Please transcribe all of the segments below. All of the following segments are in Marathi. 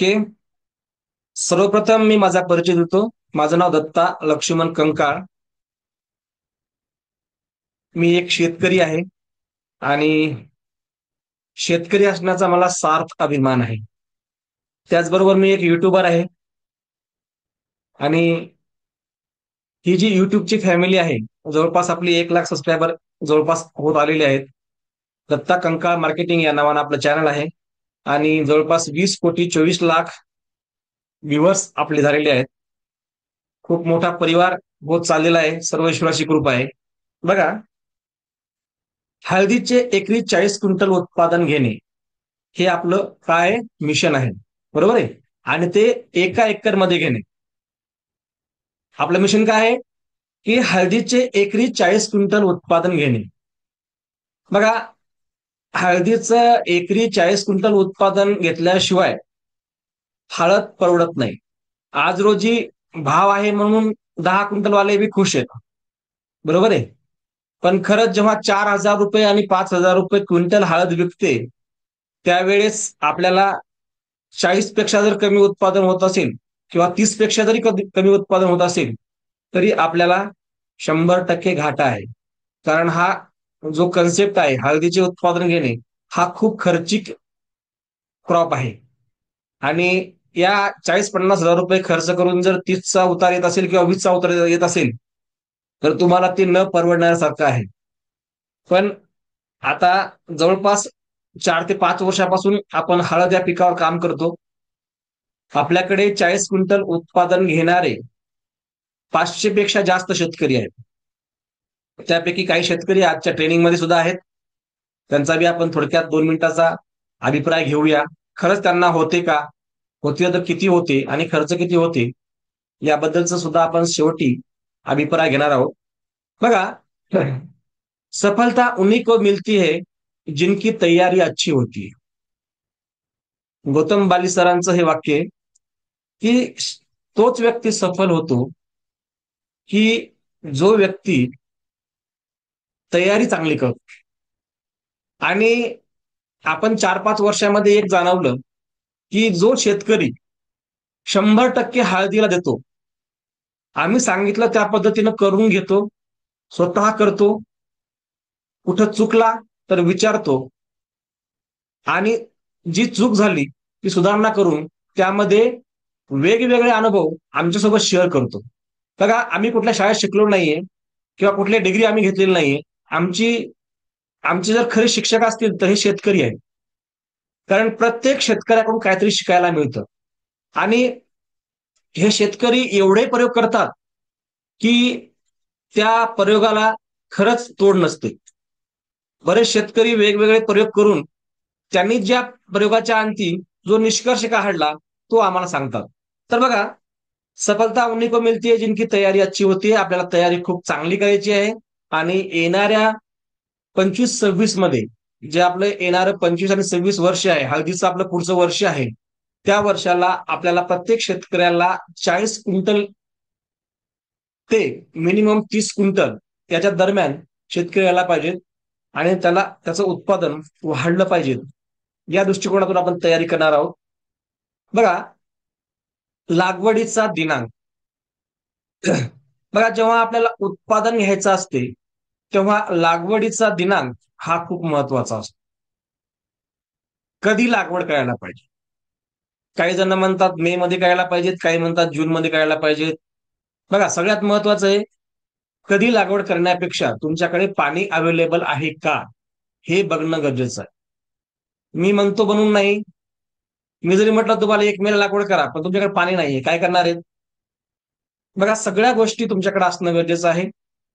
ओके. सर्वप्रथम मी माझा परिचय देतो. माझं नाव दत्ता लक्ष्मण कंकाळ. मी एक शेतकरी आहे आणि शेतकरी असण्याचा मला सार्थ अभिमान आहे. त्याचबरोबर मी एक युट्यूबर आहे आणि ही जी युट्यूबची फॅमिली आहे, जवळपास आपली 1 लाख सबस्क्रायबर जवळपास होत आलेले आहेत. दत्ता कंकाळ मार्केटिंग या नावानं आपलं चॅनल आहे आणि जवळपास 20,24,00,000 व्ह्युअर्स आपले झालेले आहेत. खूप मोठा परिवार होत चाललेला आहे. सर्व ईश्वराची कृपा आहे. बघा, हळदीचे एकरी 40 क्विंटल उत्पादन घेणे हे आपलं काय मिशन आहे, बरोबर आहे. आणि ते एका एकर मध्ये घेणे. आपलं मिशन काय आहे की हळदीचे एकरी 40 क्विंटल उत्पादन घेणे. बघा, हळदीचं एकरी 40 क्विंटल उत्पादन घेतल्याशिवाय हळद परवडत नाही. आज रोजी भाव आहे म्हणून 10 क्विंटल वाले बी खुश आहेत, बरोबर आहे. पण खरंच जेव्हा 4,000 रुपये आणि 5,000 रुपये क्विंटल हळद विकते, त्यावेळेस आपल्याला 40 पेक्षा जर कमी उत्पादन होत असेल किंवा 30 पेक्षा जरी कमी उत्पादन होत असेल, तरी आपल्याला 100% घाटा आहे. कारण हा जो कन्सेप्ट आहे हळदीचे उत्पादन घेणे, हा खूप खर्चिक क्रॉप आहे. आणि या 40-50 हजार रुपये खर्च करून जर 30चा उतार येत असेल किंवा 20चा उतार येत असेल, तर तुम्हाला ते न परवडण्यासारखं आहे. पण आता जवळपास 4 ते 5 वर्षापासून आपण हळद या पिकावर काम करतो. आपल्याकडे 40 क्विंटल उत्पादन घेणारे 500 पेक्षा जास्त शेतकरी आहेत. त्यापैकी काही शेतकरी आजच्या ट्रेनिंगमध्ये सुद्धा आहेत. त्यांचा बी आपण थोडक्यात 2 मिनिटाचा अभिप्राय घेऊया. खरंच त्यांना होते का? होते तर किती होते आणि खर्च किती होते, याबद्दलचं सुद्धा आपण शेवटी अभिप्राय घेणार आहोत. बघा, सफलता उन्हीं को मिलती है जिनकी तैयारी अच्छी होती है. गौतम बाली सरांचं हे वाक्य आहे की तोच व्यक्ती सफल होतो की जो व्यक्ती तयारी चांगली करतो. आणि आपण 4-5 वर्षामध्ये एक जाणवलं की जो शेतकरी 100% हळदीला देतो, आम्ही सांगितलं त्या पद्धतीनं करून घेतो, स्वतः करतो, कुठं चुकला तर विचारतो आणि जी चूक झाली ती सुधारणा करून त्यामध्ये वेगवेगळे अनुभव आमच्यासोबत शेअर करतो. बघा, आम्ही कुठल्या शाळेत शिकलो नाहीये किंवा कुठल्या डिग्री आम्ही घेतलेली नाहीये. आमची आमचे जर खरे शिक्षक असतील तर हे शेतकरी आहेत. कारण प्रत्येक शेतकऱ्याकडून काहीतरी शिकायला मिळतं. आणि हे शेतकरी एवढे प्रयोग करतात की त्या प्रयोगाला खरंच तोड नसते. बरेच शेतकरी वेगवेगळे प्रयोग करून त्यांनी ज्या प्रयोगाच्या अंती जो निष्कर्ष काढला तो आम्हाला सांगतात. तर बघा, सफलता उन्हीं को मिलती है जिनकी तयारी अच्छी होती है. आपल्याला तयारी खूप चांगली करायची आहे आणि येणाऱ्या 25-26 मध्ये जे आपलं येणारं 25 आणि 26 वर्ष आहे, हळदीचं आपलं पुढचं वर्ष आहे, त्या वर्षाला आपल्याला प्रत्येक शेतकऱ्याला 40 क्विंटल ते मिनिमम 30 क्विंटल याच्या दरम्यान शेतकरी यायला पाहिजेत आणि त्याला त्याचं उत्पादन वाढलं पाहिजे. या दृष्टिकोनातून आपण तयारी करणार आहोत. बघा, लागवडीचा दिनांक. बघा, जेव्हा आपल्याला उत्पादन घ्यायचं असते तेव्हा लागवडीचा दिनांक हा खूप महत्वाचा असतो. कधी लागवड करायला पाहिजे? काही जण म्हणतात मे मध्ये करायला पाहिजेत, काही म्हणतात जून मध्ये करायला पाहिजेत. बघा, सगळ्यात महत्वाचं आहे कधी लागवड करण्यापेक्षा तुमच्याकडे पाणी अवेलेबल आहे का, हे बघणं गरजेचं आहे. मी म्हणतो बनवून नाही. मी जरी म्हटलं तुम्हाला 1 मे लागवड करा, पण तुमच्याकडे पाणी नाहीये, काय करणार आहे? बघा, सगळ्या गोष्टी तुमच्याकडे असणं गरजेचं आहे.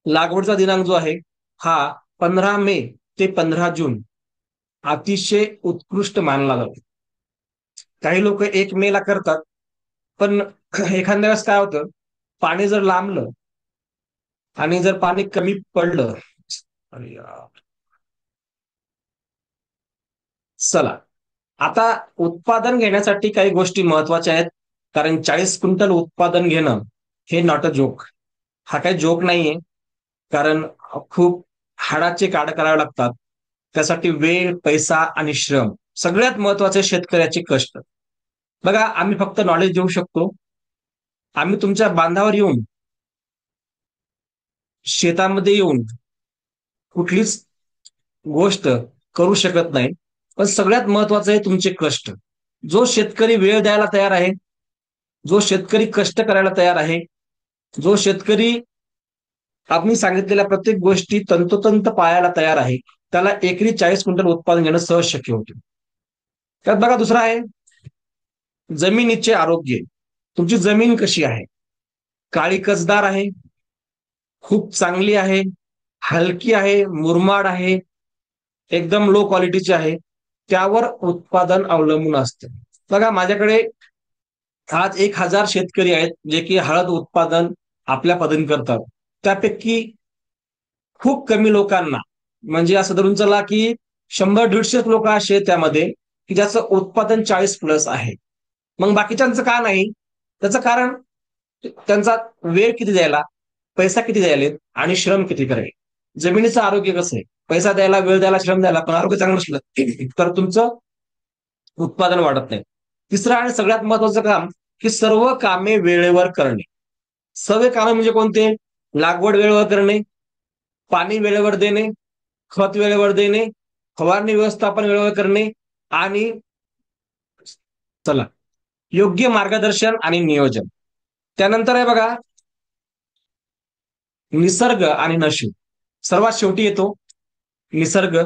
लागवडचा दिनांक जो आहे हा 15 मे ते 15 जून अतिशय उत्कृष्ट मानला जातो. काही लोक 1 मे ला करतात, पण एखाद्या वेळेस काय होतं, पाणी जर लांबलं आणि जर पाणी कमी पडलं. अरे यार. चला, आता उत्पादन घेण्यासाठी काही गोष्टी महत्वाच्या आहेत. कारण 40 क्विंटल उत्पादन घेणं हे नॉट अ जोक. हा काही जोक नाहीये. कारण खूप हाडाचे काढ करावे लागतात. त्यासाठी वेळ, पैसा आणि श्रम, सगळ्यात महत्वाचे शेतकऱ्याचे कष्ट. बघा, आम्ही फक्त नॉलेज देऊ शकतो. आम्ही तुमच्या बांधावर येऊन, शेतामध्ये येऊन कुठलीच गोष्ट करू शकत नाही. पण सगळ्यात महत्वाचं आहे तुमचे कष्ट. जो शेतकरी वेळ द्यायला तयार आहे, जो शेतकरी कष्ट करायला तयार आहे, जो शेतकरी आम्ही सांगितलेल्या प्रत्येक गोष्टी तंतोतंत पाळायला तयार आहे, त्याला एकरी 40 क्विंटल उत्पादन घेणं सहज शक्य होतं. त्यात बघा दुसरा आहे जमिनीचे आरोग्य. तुमची जमीन कशी आहे? काळी कसदार आहे, खूप चांगली आहे, हलकी आहे, मुरमाड आहे, एकदम लो क्वालिटीची आहे, त्यावर उत्पादन अवलंबून असतं. बघा, माझ्याकडे आज 1,000 शेतकरी आहेत जे की हळद उत्पादन आपल्या पद्धतीने करतात. त्यापैकी खूप कमी लोकांना, म्हणजे असं धरून चला की 100-150 लोक असे आहेत त्यामध्ये की ज्याचं उत्पादन 40+ आहे. मग बाकीच्यांचं का नाही? त्याचं कारण त्यांचा वेळ किती द्यायला, पैसा किती द्यायला आणि श्रम किती करायला. जमिनीचं आरोग्य कसं आहे? पैसा द्यायला, वेळ द्यायला, श्रम द्यायला, पण आरोग्य चांगलं असलं तर तुमचं उत्पादन वाढत नाही. तिसरं आणि सगळ्यात महत्वाचं काम की सर्व कामे वेळेवर करणे. सर्व कामे म्हणजे कोणते? लागवड वेळेवर करणे, पाणी वेळेवर देणे, खत वेळेवर देणे, फवारणी व्यवस्थापन वेळेवर करणे आणि चला योग्य मार्गदर्शन आणि नियोजन. त्यानंतर आहे बघा निसर्ग आणि नशीब. सर्वात शेवटी येतो निसर्ग.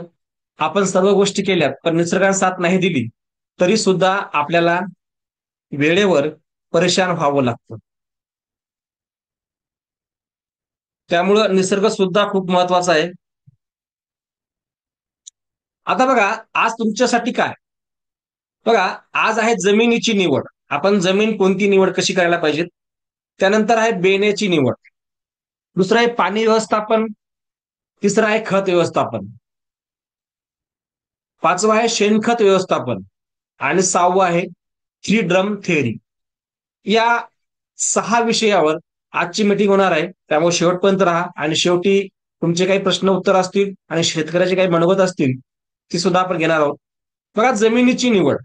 आपण सर्व गोष्टी केल्यात पण निसर्गाने साथ नाही दिली तरी सुद्धा आपल्याला वेळेवर परेशान व्हावं लागतं. त्यामुळं निसर्ग सुद्धा खूप महत्वाचा आहे. आता बघा, आज तुमच्यासाठी काय? बघा, आज आहे जमिनीची निवड. आपण जमीन कोणती निवड कशी करायला पाहिजे. त्यानंतर आहे बेण्याची निवड. दुसरं आहे पाणी व्यवस्थापन. तिसरं आहे खत व्यवस्थापन. पाचवं आहे शेणखत व्यवस्थापन. आणि सहावं आहे 3 ड्रम थेअरी. या 6 विषयावर आजची मीटिंग होणार आहे. त्यामुळे शेवटपर्यंत राहा आणि शेवटी तुमचे काही प्रश्न उत्तर असतील आणि शेतकऱ्याचे काही मनोगत असतील ती सुद्धा आपण घेणार आहोत. बघा, जमिनीची निवड.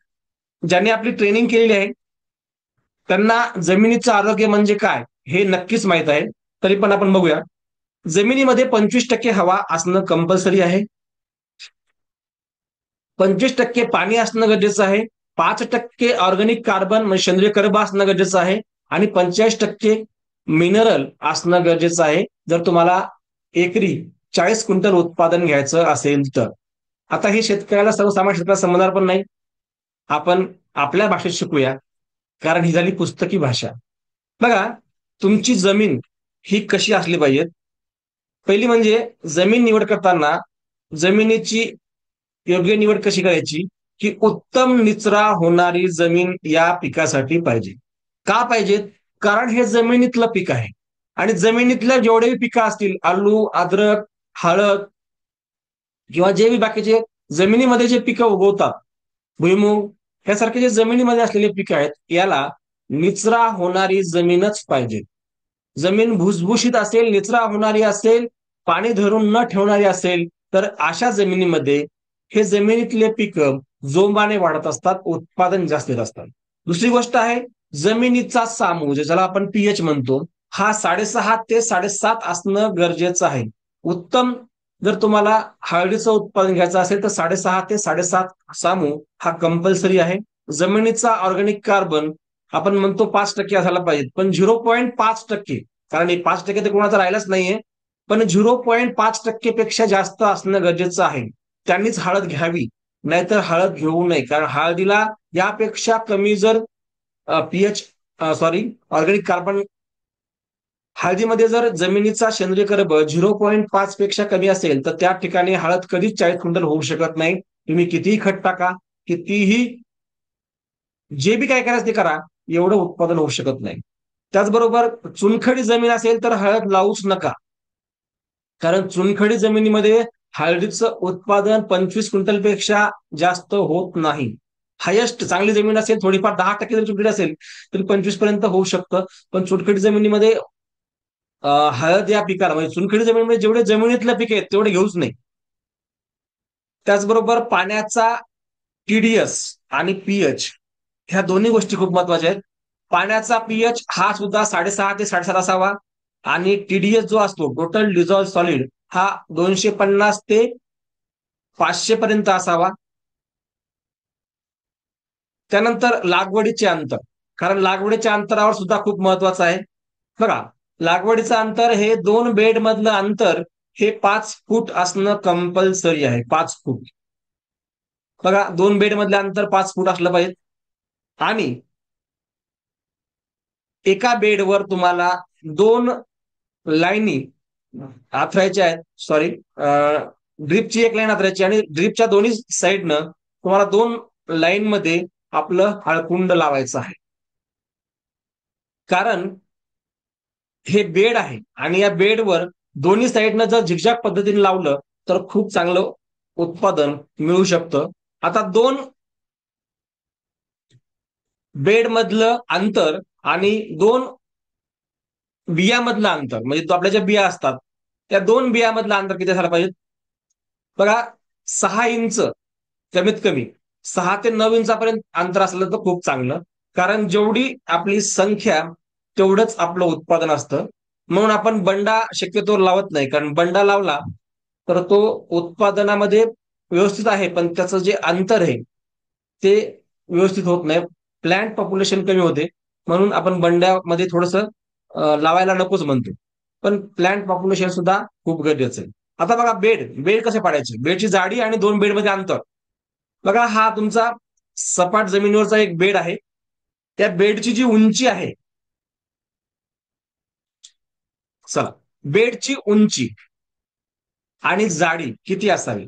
ज्यांनी आपली ट्रेनिंग केलेली आहे त्यांना जमिनीचं आरोग्य म्हणजे काय हे नक्कीच माहित आहे. तरी पण आपण बघूया. जमिनीमध्ये 25% हवा असणं कंपल्सरी आहे, 25% पाणी असणं गरजेचं आहे, 5% ऑर्गॅनिक कार्बन म्हणजे सेंद्रिय कर्ब असणं गरजेचं आहे आणि 45% मिनरल असणं गरजेचं आहे जर तुम्हाला एकरी 40 क्विंटल उत्पादन घ्यायचं असेल तर. आता हे शेतकऱ्याला, सर्वसामान्य शेतकऱ्याला समजणार पण नाही. आपण आपल्या भाषेत शिकूया, कारण ही झाली पुस्तकी भाषा. बघा, तुमची जमीन ही कशी असली पाहिजे. पहिली म्हणजे जमीन निवड करताना जमिनीची योग्य निवड कशी करायची की उत्तम निचरा होणारी जमीन या पिकासाठी पाहिजे. का पाहिजेत? कारण हे जमिनीतलं पीक आहे आणि जमिनीतल्या जेवढेही पिकं असतील, आलू, अद्रक, हळद किंवा जे बाकीचे जमिनीमध्ये जे पिकं उगवतात, भुईमुग, ह्यासारखे जे जमिनीमध्ये असलेले पिकं आहेत, याला निचरा होणारी जमीनच पाहिजे. जमीन भुसभुशीत असेल, निचरा होणारी असेल, पाणी धरून न ठेवणारी असेल तर अशा जमिनीमध्ये हे जमिनीतले पिकं जोमाने वाढत असतात, उत्पादन जास्त येत असतात. दुसरी गोष्ट आहे जमिनीचा सामू, ज्याला आपण पीएच म्हणतो, हा 6.5 ते 7.5 असणं गरजेचं आहे. उत्तम जर तुम्हाला हळदीचं उत्पादन घ्यायचं असेल तर 6.5 ते 7.5 सामू हा कंपल्सरी आहे. जमिनीचा ऑर्गॅनिक कार्बन आपण म्हणतो 5% असायला पाहिजे, पण 0.5%, कारण हे 5% तर कोणाचा राहिलाच नाहीये, पण 0.5% पेक्षा जास्त असणं गरजेचं आहे. त्यांनीच हळद घ्यावी, नाहीतर हळद घेऊ नये. कारण हळदीला यापेक्षा कमी जर पीएच ऑर्गॅनिक कार्बन, हळदीमध्ये जर जमिनीचा सेंद्रिय कर्ब 0.5 पेक्षा कमी असेल तर त्या ठिकाणी हळद कधीच 40 क्विंटल होऊ शकत नाही. तुम्ही कितीही खत टाका, कितीही जे बी काय करायचं ते करा, एवढं उत्पादन होऊ शकत नाही. त्याचबरोबर चुनखडी जमीन असेल तर हळद लावूच नका, कारण चुनखडी जमिनीमध्ये हळदीचं उत्पादन 25 क्विंटल पेक्षा जास्त होत नाही. हायेस्ट चांगली जमीन असेल, थोडीफार 10% जरी चुनखडी असेल तरी 25 पर्यंत होऊ शकतं. पण चुनखडी जमिनीमध्ये हळद या पिकाला, म्हणजे चुनखडी जमिनीमध्ये जेवढे जमिनीतले पिक आहेत तेवढे घेऊच नाही. त्याचबरोबर पाण्याचा टीडीएस आणि पीएच ह्या दोन्ही गोष्टी खूप महत्वाच्या आहेत. पाण्याचा पीएच हा सुद्धा 6.5 ते 7.5 असावा आणि टीडीएस जो असतो टोटल डिझॉल्व्ह सॉलिड हा 250 ते 500 पर्यंत असावा. त्यानंतर लागवडीचे अंतर, कारण लागवडीच्या अंतरावर सुद्धा खूप महत्वाचं आहे. बघा, लागवडीचं अंतर हे 2 बेड मधलं अंतर हे 5 फूट असणं कंपल्सरी आहे. 5 फूट. बघा, 2 बेड मधलं अंतर 5 फूट असलं पाहिजे. आणि एका बेडवर तुम्हाला 2 लाईनी आथरायच्या आहेत. सॉरी, ड्रिपची एक लाईन आथरायची आणि ड्रिपच्या दोन्ही साईडनं तुम्हाला 2 लाईन मध्ये आपलं हळकुंड लावायचं आहे. कारण हे बेड आहे आणि या बेडवर दोन्ही साईडनं जर झिगझॅग पद्धतीने लावलं तर खूप चांगलं उत्पादन मिळू शकतं. आता 2 बेड मधलं अंतर आणि 2 बियामधलं अंतर, म्हणजे तो आपल्या ज्या बिया असतात त्या 2 बियामधलं अंतर किती असायला पाहिजे? बघा, 6 इंच, कमीत कमी 6 ते 9 इंचापर्यंत अंतर असलं तर खूप चांगलं. कारण जेवढी आपली संख्या तेवढंच आपलं उत्पादन असतं. म्हणून आपण बंडा शक्यतो लावत नाही, कारण बंडा लावला तर तो उत्पादनामध्ये व्यवस्थित आहे पण त्याचं जे अंतर आहे ते व्यवस्थित होत नाही. प्लांट पॉप्युलेशन कमी होते म्हणून आपण बंड्यामध्ये थोडस लावायला नकोच म्हणतो. पण प्लांट पॉप्युलेशन सुद्धा खूप गरजेचं आहे. आता बघा, बेड बेड कसे पाडायचे, बेडची जाडी आणि 2 बेड मध्ये अंतर. बघा, हा तुमचा सपाट जमिनीवरचा एक बेड आहे. त्या बेडची जी उंची आहे, चला, बेडची उंची आणि जाडी किती असावी?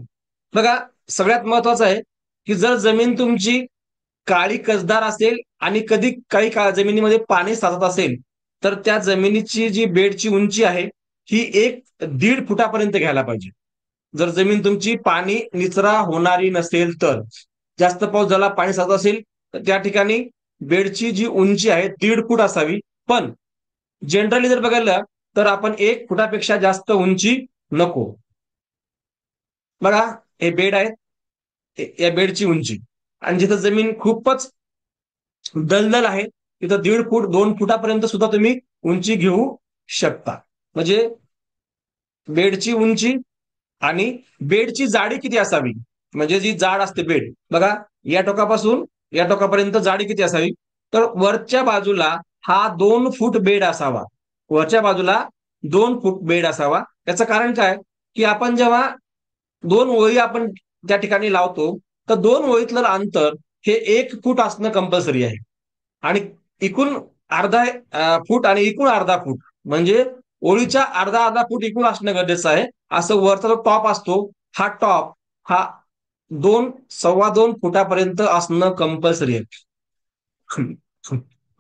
बघा, सगळ्यात महत्वाचं आहे की जर जमीन तुमची काळी कसदार असेल आणि कधी काही जमिनीमध्ये पाणी साचत असेल तर त्या जमिनीची जी बेडची उंची आहे ही 1-1.5 फुटापर्यंत घ्यायला पाहिजे. जर जमीन तुमची पाणी निचरा होणारी नसेल तर, जास्त पाऊस झाला, पाणी साचत असेल तर त्या ठिकाणी बेडची जी उंची आहे 1.5 फूट असावी. पण जनरली जर बघायला तर आपण 1 फुटापेक्षा जास्त उंची नको. बघा, हे बेड आहे, या बेडची उंची, आणि जिथं जमीन खूपच दलदल आहे तिथं 1.5 फूट 2 फुटापर्यंत सुद्धा तुम्ही उंची घेऊ शकता. म्हणजे बेडची उंची आणि बेडची जाडी किती असावी, म्हणजे जी जाड असते बेड, बघा, या टोकापासून या टोकापर्यंत जाडी किती असावी? तर वरच्या बाजूला हा 2 फूट बेड असावा. वरच्या बाजूला 2 फूट बेड असावा. याचं कारण काय, की आपण जेव्हा 2 ओळी आपण त्या ठिकाणी लावतो तर 2 ओळीतलं अंतर हे 1 फूट असणं कंपल्सरी आहे. आणि एकूण अर्धा फूट आणि एकूण अर्धा फूट, म्हणजे ओळीच्या अर्धा अर्धा फूट एकूण असणं गरजेचं आहे. असं वरचा जो टॉप असतो हा टॉप हा 2-2.25 फुटापर्यंत असणं कंपल्सरी आहे.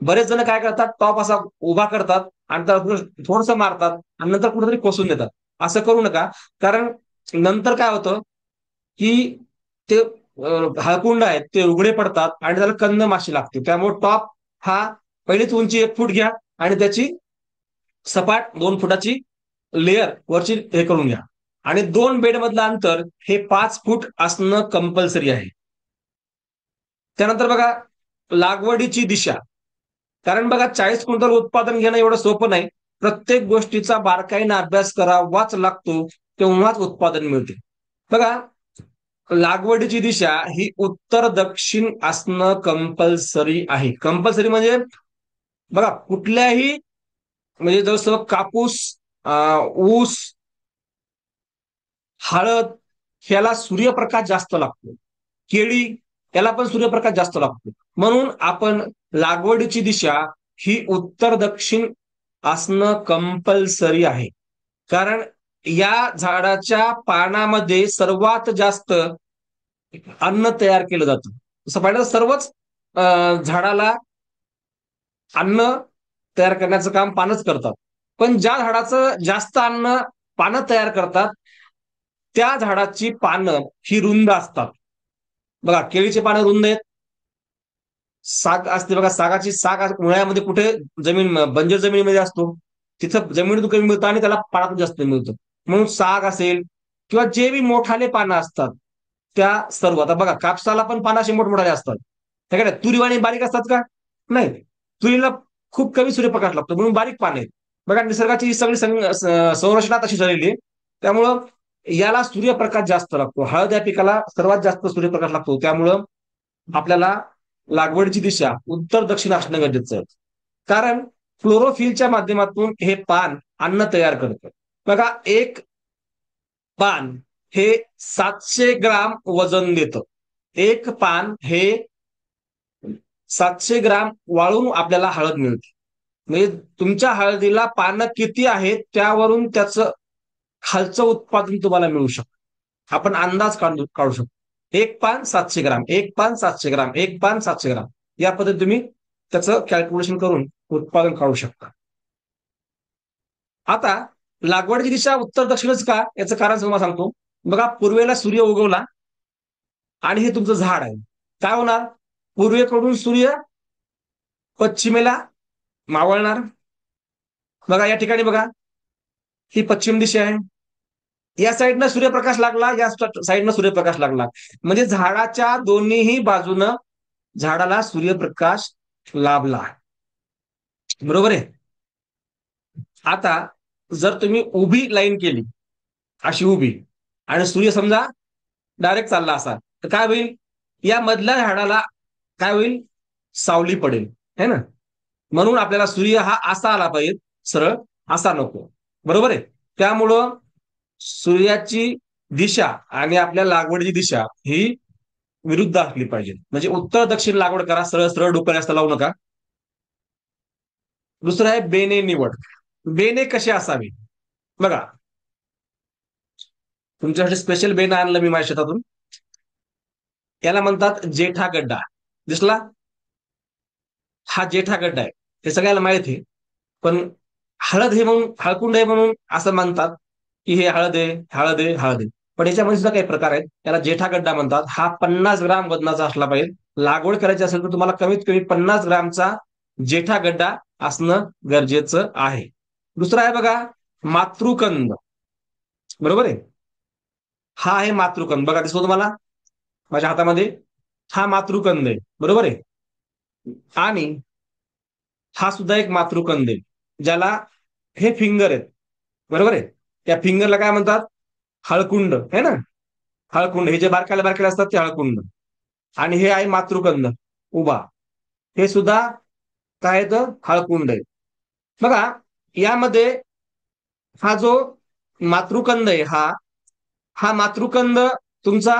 बरेच जण काय करतात, टॉप असा उभा करतात आणि त्याला थोडस मारतात आणि नंतर कुठेतरी कोसून देतात. असं करू नका. कारण नंतर काय होतं की ते हाळकुंड आहेत ते उघडे पडतात आणि त्याला कंद माशी लागते. त्यामुळे टॉप हा पहिलीच उंची 1 फूट घ्या आणि त्याची सपाट 2 फुटाची लेअर वरची हे करून घ्या. आणि 2 बेड मधलं अंतर हे 5 फूट असणं कंपल्सरी आहे. त्यानंतर बघा, लागवडीची दिशा. कारण बघा, 40 क्विंटल उत्पादन घेणं एवढं सोपं नाही. प्रत्येक गोष्टीचा बारकाईने अभ्यास करावाच लागतो, तेव्हाच उत्पादन मिळते. बघा, लागवडीची दिशा ही उत्तर दक्षिण असणं कंपल्सरी आहे. कंपल्सरी म्हणजे बघा, कुठल्याही, म्हणजे जसं कापूस, ऊस, हळद ह्याला सूर्यप्रकाश जास्त लागतो. केळी याला पण सूर्यप्रकाश जास्त लागतो. म्हणून आपण लागवडीची दिशा ही उत्तर दक्षिण असणं कंपल्सरी आहे. कारण या झाडाच्या पानामध्ये सर्वात जास्त अन्न तयार केलं जातं. तसं पाहिलं तर सर्वच झाडाला अन्न तयार करण्याचं काम पानच करतात. पण ज्या झाडाचं जास्त अन्न पानं तयार करतात त्या झाडाची पानं ही रुंद असतात. बघा, केळीची पानं रुंद आहेत. साग असते बघा, सागाची साग उन्हाळ्यामध्ये कुठे जमीन बंजर जमिनीमध्ये असतो, तिथं जमिनीतून कमी मिळतं आणि त्याला पानातून जास्त मिळतं. म्हणून साग असेल किंवा जे बी मोठाले पानं असतात त्या सर्व, आता बघा, कापसाला पण पानं असे मोठमोठाले असतात. त्या काय तुरीवाणी बारीक असतात का? नाही. तुरीला खूप कमी सूर्यप्रकाश लागतो म्हणून बारीक पान आहेत. बघा निसर्गाची ही सगळी संरचना तशी झालेली आहे. त्यामुळं याला सूर्यप्रकाश जास्त लागतो. हळद या पिकाला सर्वात जास्त सूर्यप्रकाश लागतो. त्यामुळं आपल्याला लागवडीची दिशा उत्तर दक्षिण असणं गरजेचं आहे. कारण क्लोरोफिलच्या माध्यमातून हे पान अन्न तयार करतं. बघा एक पान हे 700 ग्राम वजन देतं. एक पान हे 700 ग्राम वाळून आपल्याला हळद मिळते. म्हणजे तुमच्या हळदीला पानं किती आहेत त्यावरून त्याचं खालचं उत्पादन तुम्हाला मिळू शकतं. आपण अंदाज काढू शकतो. एक पान 700 ग्राम, एक पान 700 ग्राम, एक पान 700 ग्राम, या पद्धतीने तुम्ही त्याचं कॅल्क्युलेशन करून उत्पादन काढू शकता. आता लागवडीची दिशा उत्तर दक्षिणच का याचं कारण तुम्हाला सांगतो. बघा पूर्वेला सूर्य उगवला आणि हे तुमचं झाड आहे, काय होणार? पूर्वेकडून सूर्य पश्चिमेला मावळणार. बघा या ठिकाणी बघा, ही पश्चिम दिशा आहे. या साईडनं सूर्यप्रकाश लागला, या साईडनं सूर्यप्रकाश लागला, म्हणजे झाडाच्या दोन्हीही बाजूनं झाडाला सूर्यप्रकाश लाभला. बरोबर आहे. आता जर तुम्ही उभी लाईन केली, अशी उभी, आणि सूर्य समजा डायरेक्ट चालला असा, तर काय होईल? या मधल्या झाडाला काय होईल? सावली पडेल, है ना. म्हणून आपल्याला सूर्य हा असा आला पाहिजे, सरळ, असा नको. बरोबर आहे. त्यामुळं सूर्याची दिशा आणि आपल्या लागवडीची दिशा ही विरुद्ध असली पाहिजे. म्हणजे उत्तर दक्षिण लागवड करा, सरळ सरळ डोकं जास्त लावू नका. दुसरं आहे बेने निवड. बेने कसे असावे? बघा तुमच्यासाठी स्पेशल बेन आणलं मी माझ्या शेतातून. याला म्हणतात जेठा गड्डा. दिसला? हा जेठा गड्डा आहे, हे सगळ्याला माहिती आहे. पण हळद हे म्हणून, हळकुंड आहे म्हणून असं म्हणतात की हे हळद आहे, हळद आहे, हळद आहे. पण याच्यामध्ये सुद्धा काही प्रकार आहेत. त्याला जेठा गड्डा म्हणतात. हा 50 ग्राम वजनाचा असला पाहिजे. लागवड करायची असेल तर तुम्हाला कमीत कमी 50 ग्रामचा जेठा गड्डा असणं गरजेचं आहे. दुसरा आहे बघा मातृकंद. बरोबर आहे. हा आहे मातृकंद. बघा दिसतो तुम्हाला माझ्या हातामध्ये? हा मातृकंद आहे. बरोबर आहे. आणि हा सुद्धा एक मातृकंद आहे, ज्याला हे फिंगर आहेत. बरोबर आहे. त्या फिंगरला काय म्हणतात? हळकुंड, है ना. हळकुंड, हे जे बारकाले बारकाले असतात ते हळकुंड. आणि हे आहे मातृकंद उभा, हे सुद्धा काय तर हळकुंड आहे. बघा यामध्ये हा जो मातृकंद आहे, हा हा मातृकंद तुमचा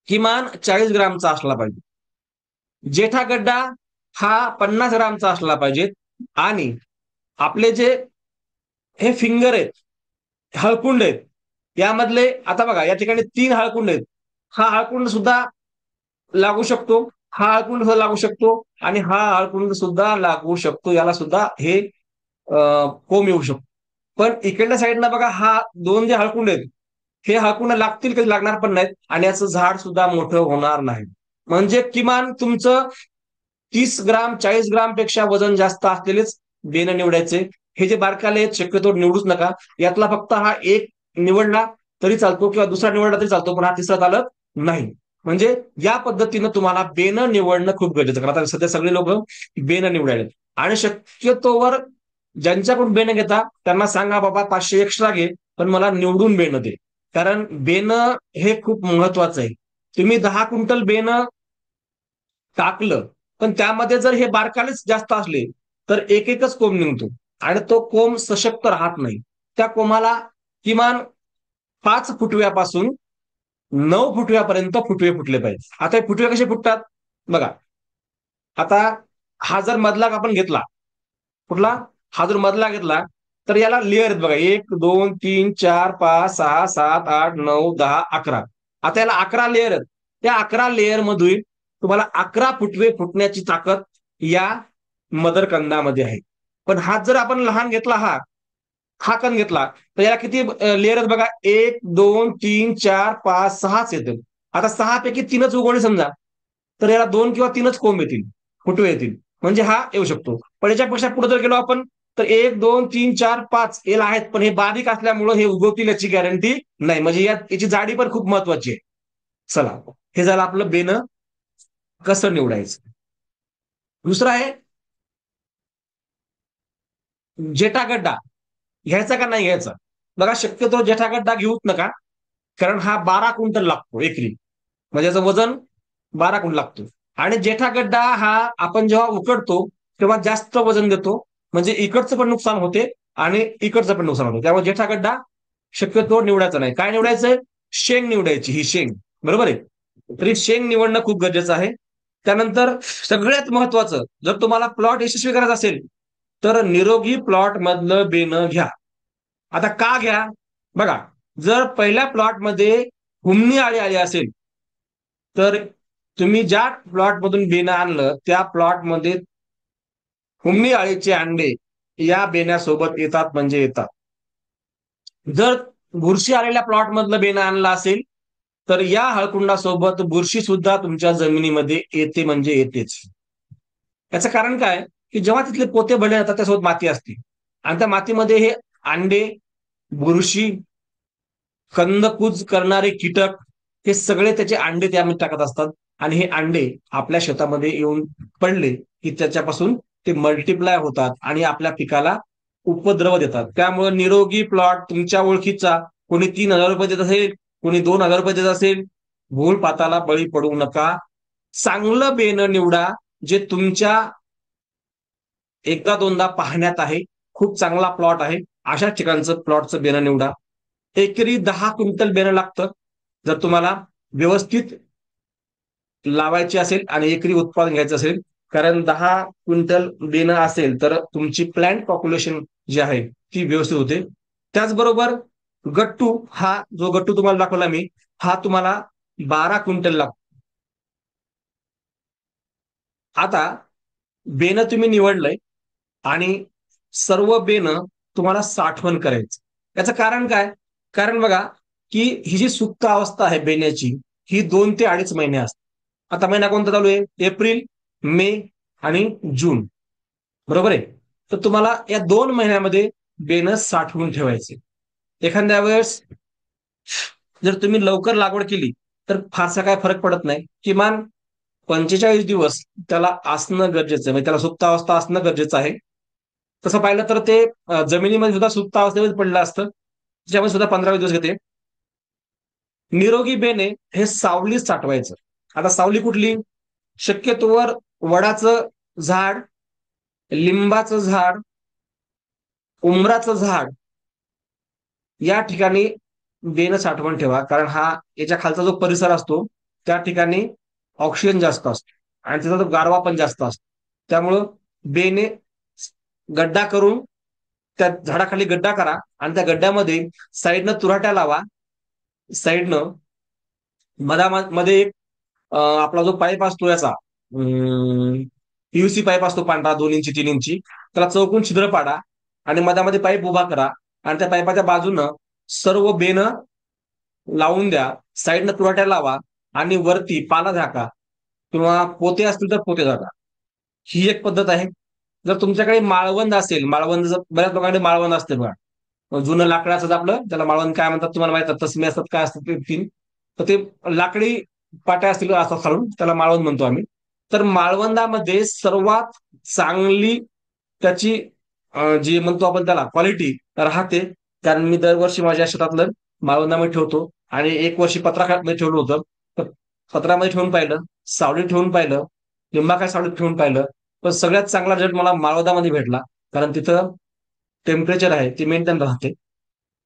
किमान 40 ग्रामचा असला पाहिजे. जेठा गड्डा हा 50 ग्रामचा असला पाहिजे. आणि आपले जे हे फिंगर आहेत, हळकुंड आहेत, यामधले आता बघा या ठिकाणी 3 हळकुंड आहेत. हा हळकुंड सुद्धा लागू शकतो, हा हळकुंड सुद्धा लागू शकतो, आणि हा हळकुंड सुद्धा लागू शकतो. याला सुद्धा हे कोंब येऊ शकतो. पण इकडल्या साईडला बघा, हा 2 जे हळकुंड आहेत, हे हळकुंड लागतील, कधी लागणार पण नाहीत, आणि याचं झाड सुद्धा मोठं होणार नाही. म्हणजे किमान तुमचं 30 ग्राम 40 ग्राम पेक्षा वजन जास्त असलेलेच बेन निवडायचे. हे जे बारकाले आहेत शक्यतो निवडूच नका. यातला फक्त हा एक निवडला तरी चालतो, किंवा दुसरा निवडला तरी चालतो, पण हा तिसरा चालत नाही. म्हणजे या पद्धतीनं तुम्हाला बेन निवडणं खूप गरजेचं. कारण आता सध्या सगळे लोक बेन निवडायला, आणि शक्यतोवर ज्यांच्याकडून बेन घेता त्यांना सांगा बाबा 500 एक्स्ट्रा घे, पण मला निवडून बेन दे. कारण बेन हे खूप महत्वाचं आहे. तुम्ही 10 क्विंटल बेन टाकलं, पण त्यामध्ये जर हे बारकालेच जास्त असले तर एक एकच कोंब निघतो, आणि तो कोंब सशक्त राहत नाही. त्या कोंबाला किमान 5 फुटव्यापासून 9 फुटव्यापर्यंत फुटवे फुटले पाहिजे. आता हे फुटवे कसे फुटतात बघा. आता हा जर मधला आपण घेतला, कुठला? हा जर मधला घेतला तर याला लेअर आहेत बघा, 1 2 3 4 5 6 7 8 9 10 11. आता याला 11 लेअर आहेत. त्या 11 लेअर मधून तुम्हाला 11 फुटवे फुटण्याची ताकद या मदर कंदामध्ये आहे. पण हा जर आपण लहान घेतला, हा हा कण घेतला, तर याला किती लेअर आहेत बघा? 1 2 3 4 5 6च येतील. आता 6 पैकी 3च उगवले समजा, तर याला 2 किंवा 3च कोंब येतील, फुटवे येतील. म्हणजे हा येऊ शकतो. पण याच्यापेक्षा पुढे जर गेलो आपण, तर 1 2 3 4 5 याला आहेत, पण हे बारीक असल्यामुळे हे उगवतील याची गॅरंटी नाही. म्हणजे याची जाडी पण खूप महत्वाची आहे. चला, हे झालं आपलं बेन कसं निवडायचं. दुसरं आहे जेठागड्डा, घ्यायचा का नाही घ्यायचा. बघा शक्यतो जेठागड्डा घेऊच नका, कारण हा 12 क्विंटल लागतो एकरी, म्हणजे याचं वजन 12 क्विंटल लागतो. आणि जेठागड्डा हा आपण जेव्हा उकडतो तेव्हा जास्त वजन देतो, म्हणजे इकडचं पण नुकसान होते आणि इकडचं पण नुकसान होते. त्यामुळे जेठागड्डा शक्यतो निवडायचा नाही. काय निवडायचंय, शेंग निवडायची, ही शेंग. बरोबर आहे. तरी शेंग निवडणं खूप गरजेचं आहे. त्यानंतर सगळ्यात महत्वाचं, जर तुम्हाला प्लॉट यशस्वी करायचा असेल तर निरोगी प्लॉट मधलं बेनं घ्या. आता का घ्या, बघा, जर पहिल्या प्लॉटमध्ये हुमणी आळी आली असेल तर तुम्ही ज्या प्लॉट मधून बेनं आणलं त्या प्लॉटमध्ये हुमणी आळीचे अंडे या बेण्यासोबत येतात म्हणजे येतात. जर बुरशी आलेल्या प्लॉट मधलं बेनं आणलं असेल तर या हळकुंडासोबत बुरशी सुद्धा तुमच्या जमिनीमध्ये येते म्हणजे येतेच. याचं कारण काय, की जेव्हा तिथले पोते भरले जातात त्यासोबत माती असते आणि त्या मातीमध्ये हे अंडे, बुरशी, कंदकुज करणारे कीटक, हे सगळे त्याचे अंडे त्यामध्ये टाकत असतात आणि हे अंडे आपल्या शेतामध्ये येऊन पडले की त्याच्यापासून ते मल्टिप्लाय होतात आणि आपल्या पिकाला उपद्रव देतात. त्यामुळे निरोगी प्लॉट तुमच्या ओळखीचा कोणी 3,000 रुपये देत असेल, कोणी 2,000 रुपये देत असेल, भूल पाताला बळी पडू नका. चांगलं बेनं निवडा जे तुमच्या एकदा दोनदा पाहण्यात आहे, खूप चांगला प्लॉट आहे, अशा ठिकाणचं प्लॉटचं बेनं निवडा. एकरी 10 क्विंटल बेनं लागतं जर तुम्हाला व्यवस्थित लावायची असेल आणि एकरी उत्पादन घ्यायचं असेल. कारण 10 क्विंटल बेनं असेल तर तुमची प्लांट पॉप्युलेशन जी आहे ती व्यवस्थित होते. त्याचबरोबर गट्टू, हा जो गट्टू तुम्हाला दाखवला मी, हा तुम्हाला 12 क्विंटल लागतो. आता बेनं तुम्ही निवडलंय आणि सर्व बेनं तुम्हाला साठवण करायचं. याचं कारण काय, कारण बघा की ही जी सुप्त अवस्था आहे बेण्याची, ही 2 ते 2.5 महिने असते. आता महिना कोणता चालू आहे, एप्रिल, मे आणि जून. बरोबर आहे. तर तुम्हाला या 2 महिन्यामध्ये बेनं साठवून ठेवायचे. एखाद्या वेळेस जर तुम्ही लवकर लागवड केली तर फारसा काय फरक पडत नाही. किमान 45 दिवस त्याला असणं गरजेचं आहे, म्हणजे त्याला सुप्त अवस्था असणं गरजेचं आहे. तसं पाहिलं तर ते जमिनीमध्ये सुद्धा सुप्त अवस्थेमध्ये पडलं असतं, त्याच्यामध्ये सुद्धा 15-20 दिवस घेते. निरोगी बेने हे सावलीत साठवायचं. आता सावली कुठली, शक्यतोवर वडाचं झाड, लिंबाचं झाड, उमराचं झाड या ठिकाणी बेनं साठवण ठेवा. कारण हा याच्या खालचा जो परिसर असतो त्या ठिकाणी ऑक्सिजन जास्त असतो आणि त्याचा तो गारवा पण जास्त असतो. त्यामुळं बेने गड्डा करून त्या झाडाखाली गड्डा करा आणि त्या गड्ड्यामध्ये साईडनं तुराट्या लावा. साईडनं मधामध्ये एक आपला जो पाईप असतो याचा पीयूसी पाईप असतो पांढरा 2 इंची 3 इंची, त्याला चौकून छिद्र पाडा आणि मधामध्ये पाईप उभा करा आणि त्या पाईपाच्या बाजूनं सर्व बेनं लावून द्या. साईडनं तुराट्या लावा आणि वरती पाला झाका किंवा पोते असतील तर पोते झाका. ही एक पद्धत आहे. जर तुमच्याकडे माळवंद असेल, माळवंद जर बऱ्याच लोकांकडे माळवंद असते बघा, जुनं लाकडं असतात आपलं, त्याला माळवंद काय म्हणतात तुम्हाला माहित, तसमी असतात काय असतात ते 3, तर ते लाकडी पाट्या असतील असं खालून त्याला माळवंद म्हणतो आम्ही. तर माळवंदामध्ये सर्वात चांगली त्याची जी म्हणतो आपण त्याला क्वालिटी राहते. कारण मी दरवर्षी माझ्या शेतातलं माळवंदामध्ये ठेवतो आणि एक वर्षी पत्रामध्ये ठेवलं होतं. तर पत्रामध्ये ठेवून पाहिलं, सावलीत ठेवून पाहिलं, लिंबाकाय सावलीत ठेवून पाहिलं, पण सगळ्यात चांगला रिझल्ट मला माळवंदामध्ये भेटला. कारण तिथं टेम्परेचर आहे ते मेंटेन राहते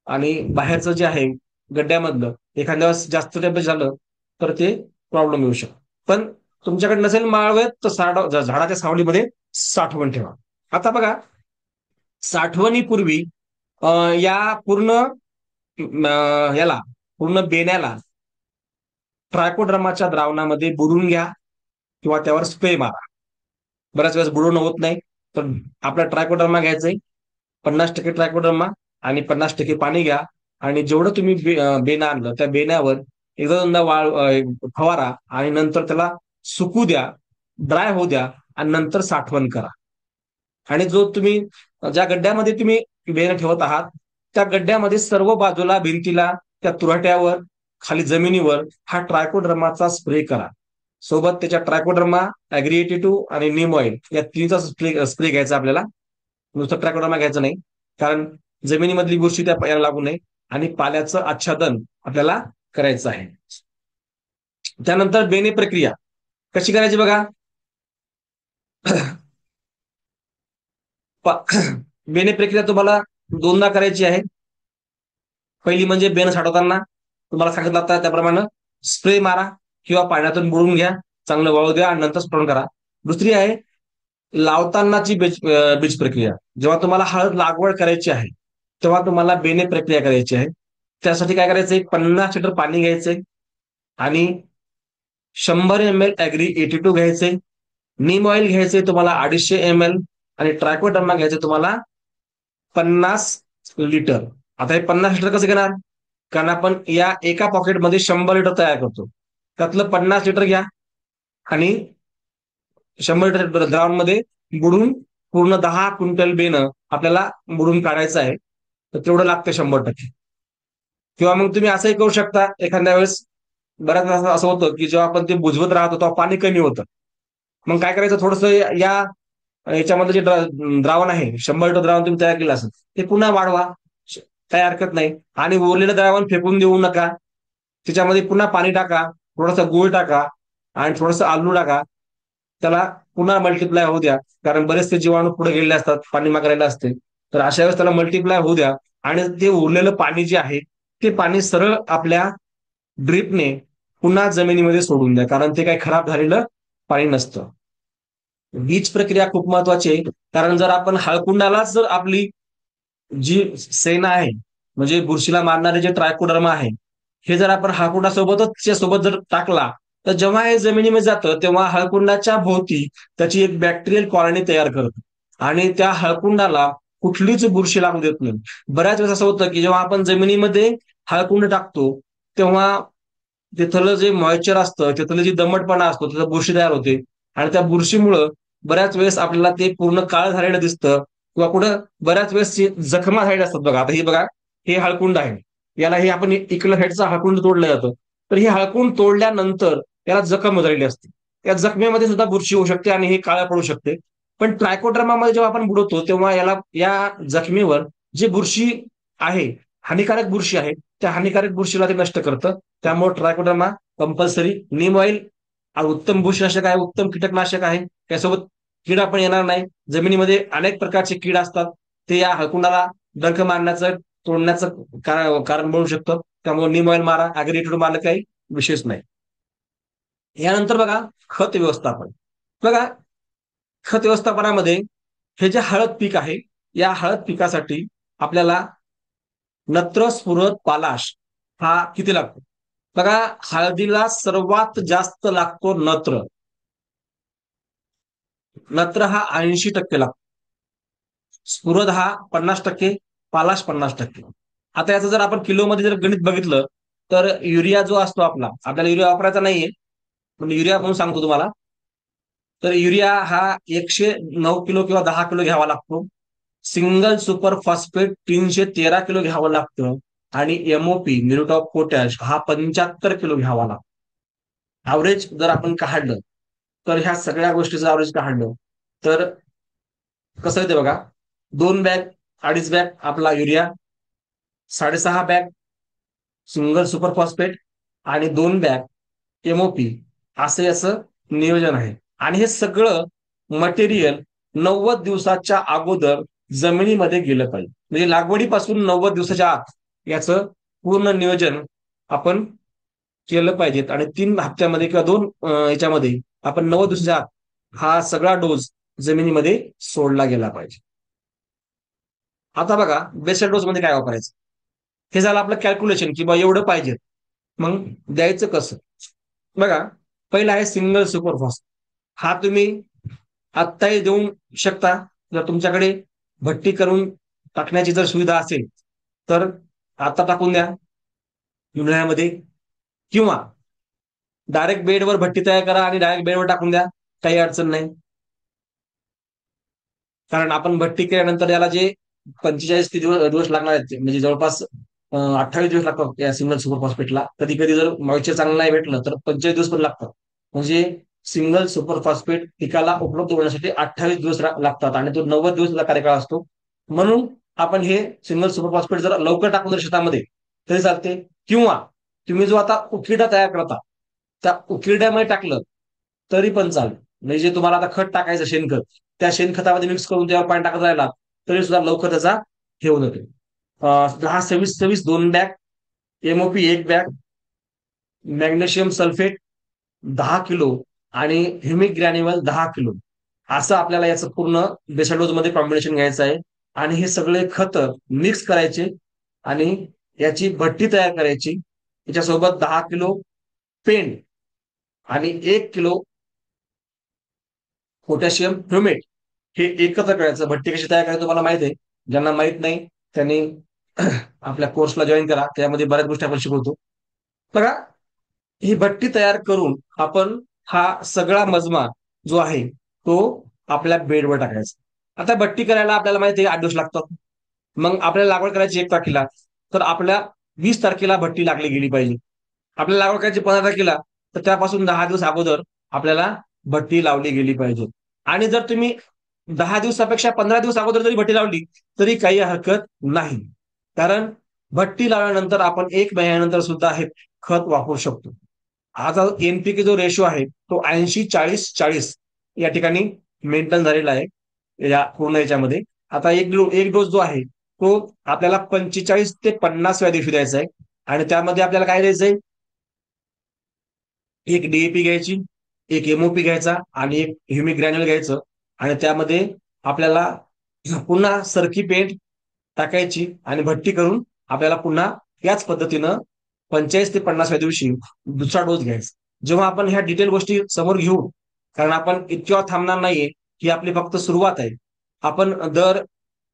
आणि बाहेरचं जे आहे गड्ड्यामधलं एखाद्या वेळेस जास्त टेम्परेचर झालं तर ते प्रॉब्लेम येऊ शकतो. पण तुमच्याकडे नसेल माळवेत तर झाडाच्या सावलीमध्ये साठवण ठेवा. आता बघा, साठवणीपूर्वी या पूर्ण याला पूर्ण बेण्याला ट्रायकोड्रामाच्या द्रावणामध्ये बुडून घ्या किंवा त्यावर स्प्रे मारा. बऱ्याच वेळेस बुडवणं होत नाही तर आपला ट्रायकोडर्मा घ्यायचंय, 50% ट्रायकोडर्मा आणि 50% पाणी घ्या आणि जेवढं तुम्ही बेनं आणलं त्या बेण्यावर एकदा दोनदा फवारा आणि नंतर त्याला सुकू द्या, ड्राय होऊ द्या आणि नंतर साठवण करा. आणि जो तुम्ही ज्या गड्ड्यामध्ये तुम्ही बेनं ठेवत आहात त्या गड्ड्यामध्ये सर्व बाजूला भिंतीला त्या तुराट्यावर खाली जमिनीवर हा ट्रायकोडर्माचा स्प्रे करा. सोबत त्याच्या ट्रायकोडर्मा, ॲग्री-82 आणि नीम ऑइल या तिन्हीचा स्प्रे स्प्रे घ्यायचा आपल्याला. नुसतं ट्रायकोडर्मा घ्यायचं नाही, कारण जमिनीमधली बुरशी त्या याला लागू नये आणि पाल्याचं आच्छादन आपल्याला करायचं आहे. त्यानंतर बेणे प्रक्रिया कशी करायची बघा. बेणे प्रक्रिया तुम्हाला दोनदा करायची आहे. पहिली म्हणजे बेन साठवताना तुम्हाला सांगितलं आता त्याप्रमाणे स्प्रे मारा किंवा पाण्यातून बुडवून घ्या, चांगलं वाळू द्या आणि नंतर स्प्रे करा. दुसरी आहे लावतानाची बीज प्रक्रिया. जेव्हा तुम्हाला हळद लागवड करायची आहे तेव्हा तुम्हाला बेने प्रक्रिया करायची आहे. त्यासाठी काय करायचंय, 50 लिटर पाणी घ्यायचंय आणि 100 ml ॲग्री-82 घ्यायचंय, नीम ऑइल घ्यायचंय तुम्हाला 250 ml आणि ट्रायकोडर्मा घ्यायचं तुम्हाला 50 लिटर. आता हे 50 लिटर कसं घेणार, कारण आपण या एका पॉकेटमध्ये 100 लिटर तयार करतो. त्यातलं 50 लिटर घ्या आणि 100 लिटर द्रावणमध्ये बुडून पूर्ण 10 क्विंटल बेनं आपल्याला बुडून काढायचं आहे. तर तेवढं लागतं 100%. किंवा मग तुम्ही असंही करू शकता, एखाद्या वेळेस बऱ्याच वेळा असं होतं की जेव्हा आपण ते बुजवत राहतो तेव्हा पाणी कमी होतं. मग काय करायचं, थोडंसं या याच्यामध्ये जे द्रावण आहे, 100 लिटर द्रावण तुम्ही तयार केलं असेल ते पुन्हा वाढवा, काही हरकत नाही. आणि उरलेलं द्रावण फेकून देऊ नका. त्याच्यामध्ये पुन्हा पाणी टाका, थोडासा गूळ टाका आणि थोडंसं आलू टाका. त्याला पुन्हा मल्टिप्लाय होऊ द्या, कारण बरेचसे जीवाणू पुढे गेलेले असतात, पाणी मागायला असते. तर अशा वेळेस त्याला मल्टिप्लाय होऊ द्या आणि ते उरलेलं पाणी जे आहे ते पाणी सरळ आपल्या ड्रिपने पुन्हा जमिनीमध्ये सोडून द्या, कारण ते काही खराब झालेलं पाणी नसतं. बीज प्रक्रिया खूप महत्वाची आहे, कारण जर आपण हळकुंडालाच जर आपली जी सेना आहे, म्हणजे बुरशीला मारणारे जे ट्रायकोडर्मा आहे, हे जर आपण हळकुंडासोबतच सोबत जर टाकला, तर जेव्हा हे जमिनीमध्ये जातं तेव्हा हळकुंडाच्या भोवती त्याची एक बॅक्टेरियल कॉलनी तयार करतं आणि त्या हळकुंडाला कुठलीच बुरशी लागू देत नाही. बऱ्याच वेळेस असं होतं की जेव्हा आपण जमिनीमध्ये हळकुंड टाकतो तेव्हा तिथलं जे मॉइश्चर असतं, तिथलं जे दमटपणा असतो, तिथं बुरशी तयार होते आणि त्या बुरशीमुळं बऱ्याच वेळेस आपल्याला ते पूर्ण काळ झालेलं दिसतं किंवा कुठं बऱ्याच वेळेस जखमा झालेल्या असतात बघा. आता हे बघा, हे हळकुंड आहे, याला हे आपण इकडलं साईडचं हळकुंड तोडलं जातं. तर हे हळकुंड तोडल्यानंतर त्याला जखम झालेली असते. त्या जखमेमध्ये सुद्धा बुरशी होऊ शकते आणि हे काळं पडू शकते. पण ट्रायकोडर्मामध्ये जेव्हा आपण बुडवतो तेव्हा याला या जखमेवर जे बुरशी आहे, हानिकारक बुरशी आहे, त्या हानिकारक बुरशीला ते नष्ट करतं. त्यामुळे ट्रायकोडर्मा कंपल्सरी. नीम ऑइल उत्तम बुरशीनाशक आहे, उत्तम कीटकनाशक आहे. त्यासोबत किडा पण येणार नाही. जमिनीमध्ये अनेक प्रकारचे कीड असतात, ते या हळकुंडाला डंख मारण्याचं, तोडण्याचं कारण बनू शकतं. त्यामुळे नीम ऑइल मारा, ॲग्री-82 मारलं काही विशेष नाही. यानंतर बघा खत व्यवस्थापन. बघा, खत व्यवस्थापनामध्ये हे जे हळद पीक आहे, या हळद पिकासाठी आपल्याला नत्र, स्फुरद, पालाश हा किती लागतो बघा. हळदीला सर्वात जास्त लागतो नत्र. नत्र हा 80% लागतो. स्फुरद हा 50%, पालाश 50%. आता याचं जर आपण किलोमध्ये जर गणित बघितलं तर युरिया जो असतो आपल्याला युरिया वापरायचा नाहीये, पण युरिया म्हणून सांगतो तुम्हाला. तर युरिया हा 109 किलो किंवा 10 किलो घ्यावा लागतो. सिंगल सुपर फॉस्फेट 313 किलो घ्यावं लागतं आणि एमओपी म्युरेट ऑफ पोटॅश हा 75 किलो घ्यावा लागतो. ॲव्हरेज जर आपण काढलं तर ह्या सगळ्या गोष्टीचं ॲव्हरेज काढलं तर कसं येते बघा. 2 बॅग, 2.5 बॅग आपला urea, 6.5 bag single super phosphate आणि 2 बॅग एमओपी, असं याचं नियोजन आहे. आणि हे सगळं मटेरियल 90 दिवसाच्या अगोदर जमिनीमध्ये गेलं पाहिजे. म्हणजे लागवडीपासून 90 दिवसाच्या आत याचं पूर्ण नियोजन आपण केलं पाहिजेत आणि 3 हप्त्यामध्ये किंवा 2 याच्यामध्ये आपण 90 दिवसाच्या आत हा सगळा डोस जमिनीमध्ये सोडला गेला पाहिजे. आता बघा बेसल डोस मध्ये काय वापरायचं, हे झालं आपलं कॅल्क्युलेशन की बा एवढं पाहिजे. मग द्यायचं कसं बघा. पहिला आहे सिंगल सुपरफॉस्फेट. हा तुम्ही आत्ताही देऊ शकता, जर तुमच्याकडे भट्टी करून टाकण्याची जर सुविधा असेल तर आता टाकून द्या उन्हाळ्यामध्ये, किंवा डायरेक्ट बेडवर भट्टी तयार करा आणि डायरेक्ट बेडवर टाकून द्या, काही अडचण नाही. कारण आपण भट्टी केल्यानंतर याला जे 45 ते दिवस लागणार आहेत, म्हणजे जवळपास 28 दिवस लागतात या सिंगल सुपर फॉस्फेटला. कधी कधी जर मॉइश्चर चांगलं नाही भेटलं तर 45 दिवस पण लागतात. म्हणजे सिंगल सुपर फॉस्फेट पिकाला उपलब्ध होण्यासाठी 28 दिवस लागतात आणि तो 90 दिवसाचा कार्यकाळ असतो. म्हणून आपण हे सिंगल सुपर फॉस्फेट जर लवकर टाकून जर शेतामध्ये तरी चालते, किंवा तुम्ही जो आता उकिरडा तयार करता त्या उकिरड्यामध्ये टाकलं तरी पण चालेल. म्हणजे जे तुम्हाला आता खत टाकायचं शेणखत, त्या शेणखतामध्ये मिक्स करून त्यावर पाणी टाकत राहिला तरी सुद्धा लवकर त्याचा हे होऊन जाते. 10-26-26 2 bag, MOP 1 bag, magnesium sulphate 10 kilo आणि ह्युमिक ग्रॅन्युअल 10 किलो, असं आपल्याला याचं पूर्ण बेसाडोज मध्ये कॉम्बिनेशन घ्यायचं आहे. आणि हे सगळे खत मिक्स करायचे आणि याची भट्टी तयार करायची. याच्यासोबत 10 किलो पेंड आणि 1 किलो पोटॅशियम ह्युमेट हे एकत्र करायचं. भट्टी कशी तयार करायची तुम्हाला माहिती आहे. ज्यांना माहित नाही त्यांनी आपल्या कोर्सला जॉईन करा, त्यामध्ये बऱ्याच गोष्टी आपण शिकवतो. बघा, ही भट्टी तयार करून आपण हा सगळा मजमा जो आहे तो आपल्या बेडवर टाकायचा. आता भट्टी करायला आपल्याला माहिती आहे 8 दिवस लागतात. मग आपल्याला लागवड करायची 1 तारखेला, तर आपल्या 20 तारखेला भट्टी लागली गेली पाहिजे. आपल्याला लागवड करायची 15 तारखेला, तर त्यापासून 10 दिवस अगोदर आपल्याला भट्टी लावली गेली पाहिजे. आणि जर तुम्ही 10 दिवसापेक्षा 15 दिवस अगोदर जरी भट्टी लावली तरी काही हरकत नाही, कारण भट्टी लावल्यानंतर आपण 1 महिन्यानंतर सुद्धा हे खत वापरू शकतो. आता एनपीके जो रेशो आहे तो 80-40-40 या ठिकाणी मेंटेन झालेला आहे या पूर्ण याच्यामध्ये. आता एक डोस जो आहे तो आपल्याला 45 ते 50व्या दिवशी द्यायचा आहे. आणि त्यामध्ये आपल्याला काय द्यायचंय, एक डीएपी घ्यायची, एक एमओपी घ्यायचा आणि एक ह्युमिक ग्रॅन्युल घ्यायचं. आणि त्यामध्ये आपल्याला पुन्हा सरकी पेंट टाकायची आणि भट्टी करून आपल्याला पुन्हा याच पद्धतीनं 45 ते 50व्या दिवशी दुसरा डोस घ्यायचा. जेव्हा आपण ह्या डिटेल गोष्टी समोर घेऊ, कारण आपण इतक्या थांबणार नाहीये, ही आपली फक्त सुरुवात आहे. आपण दर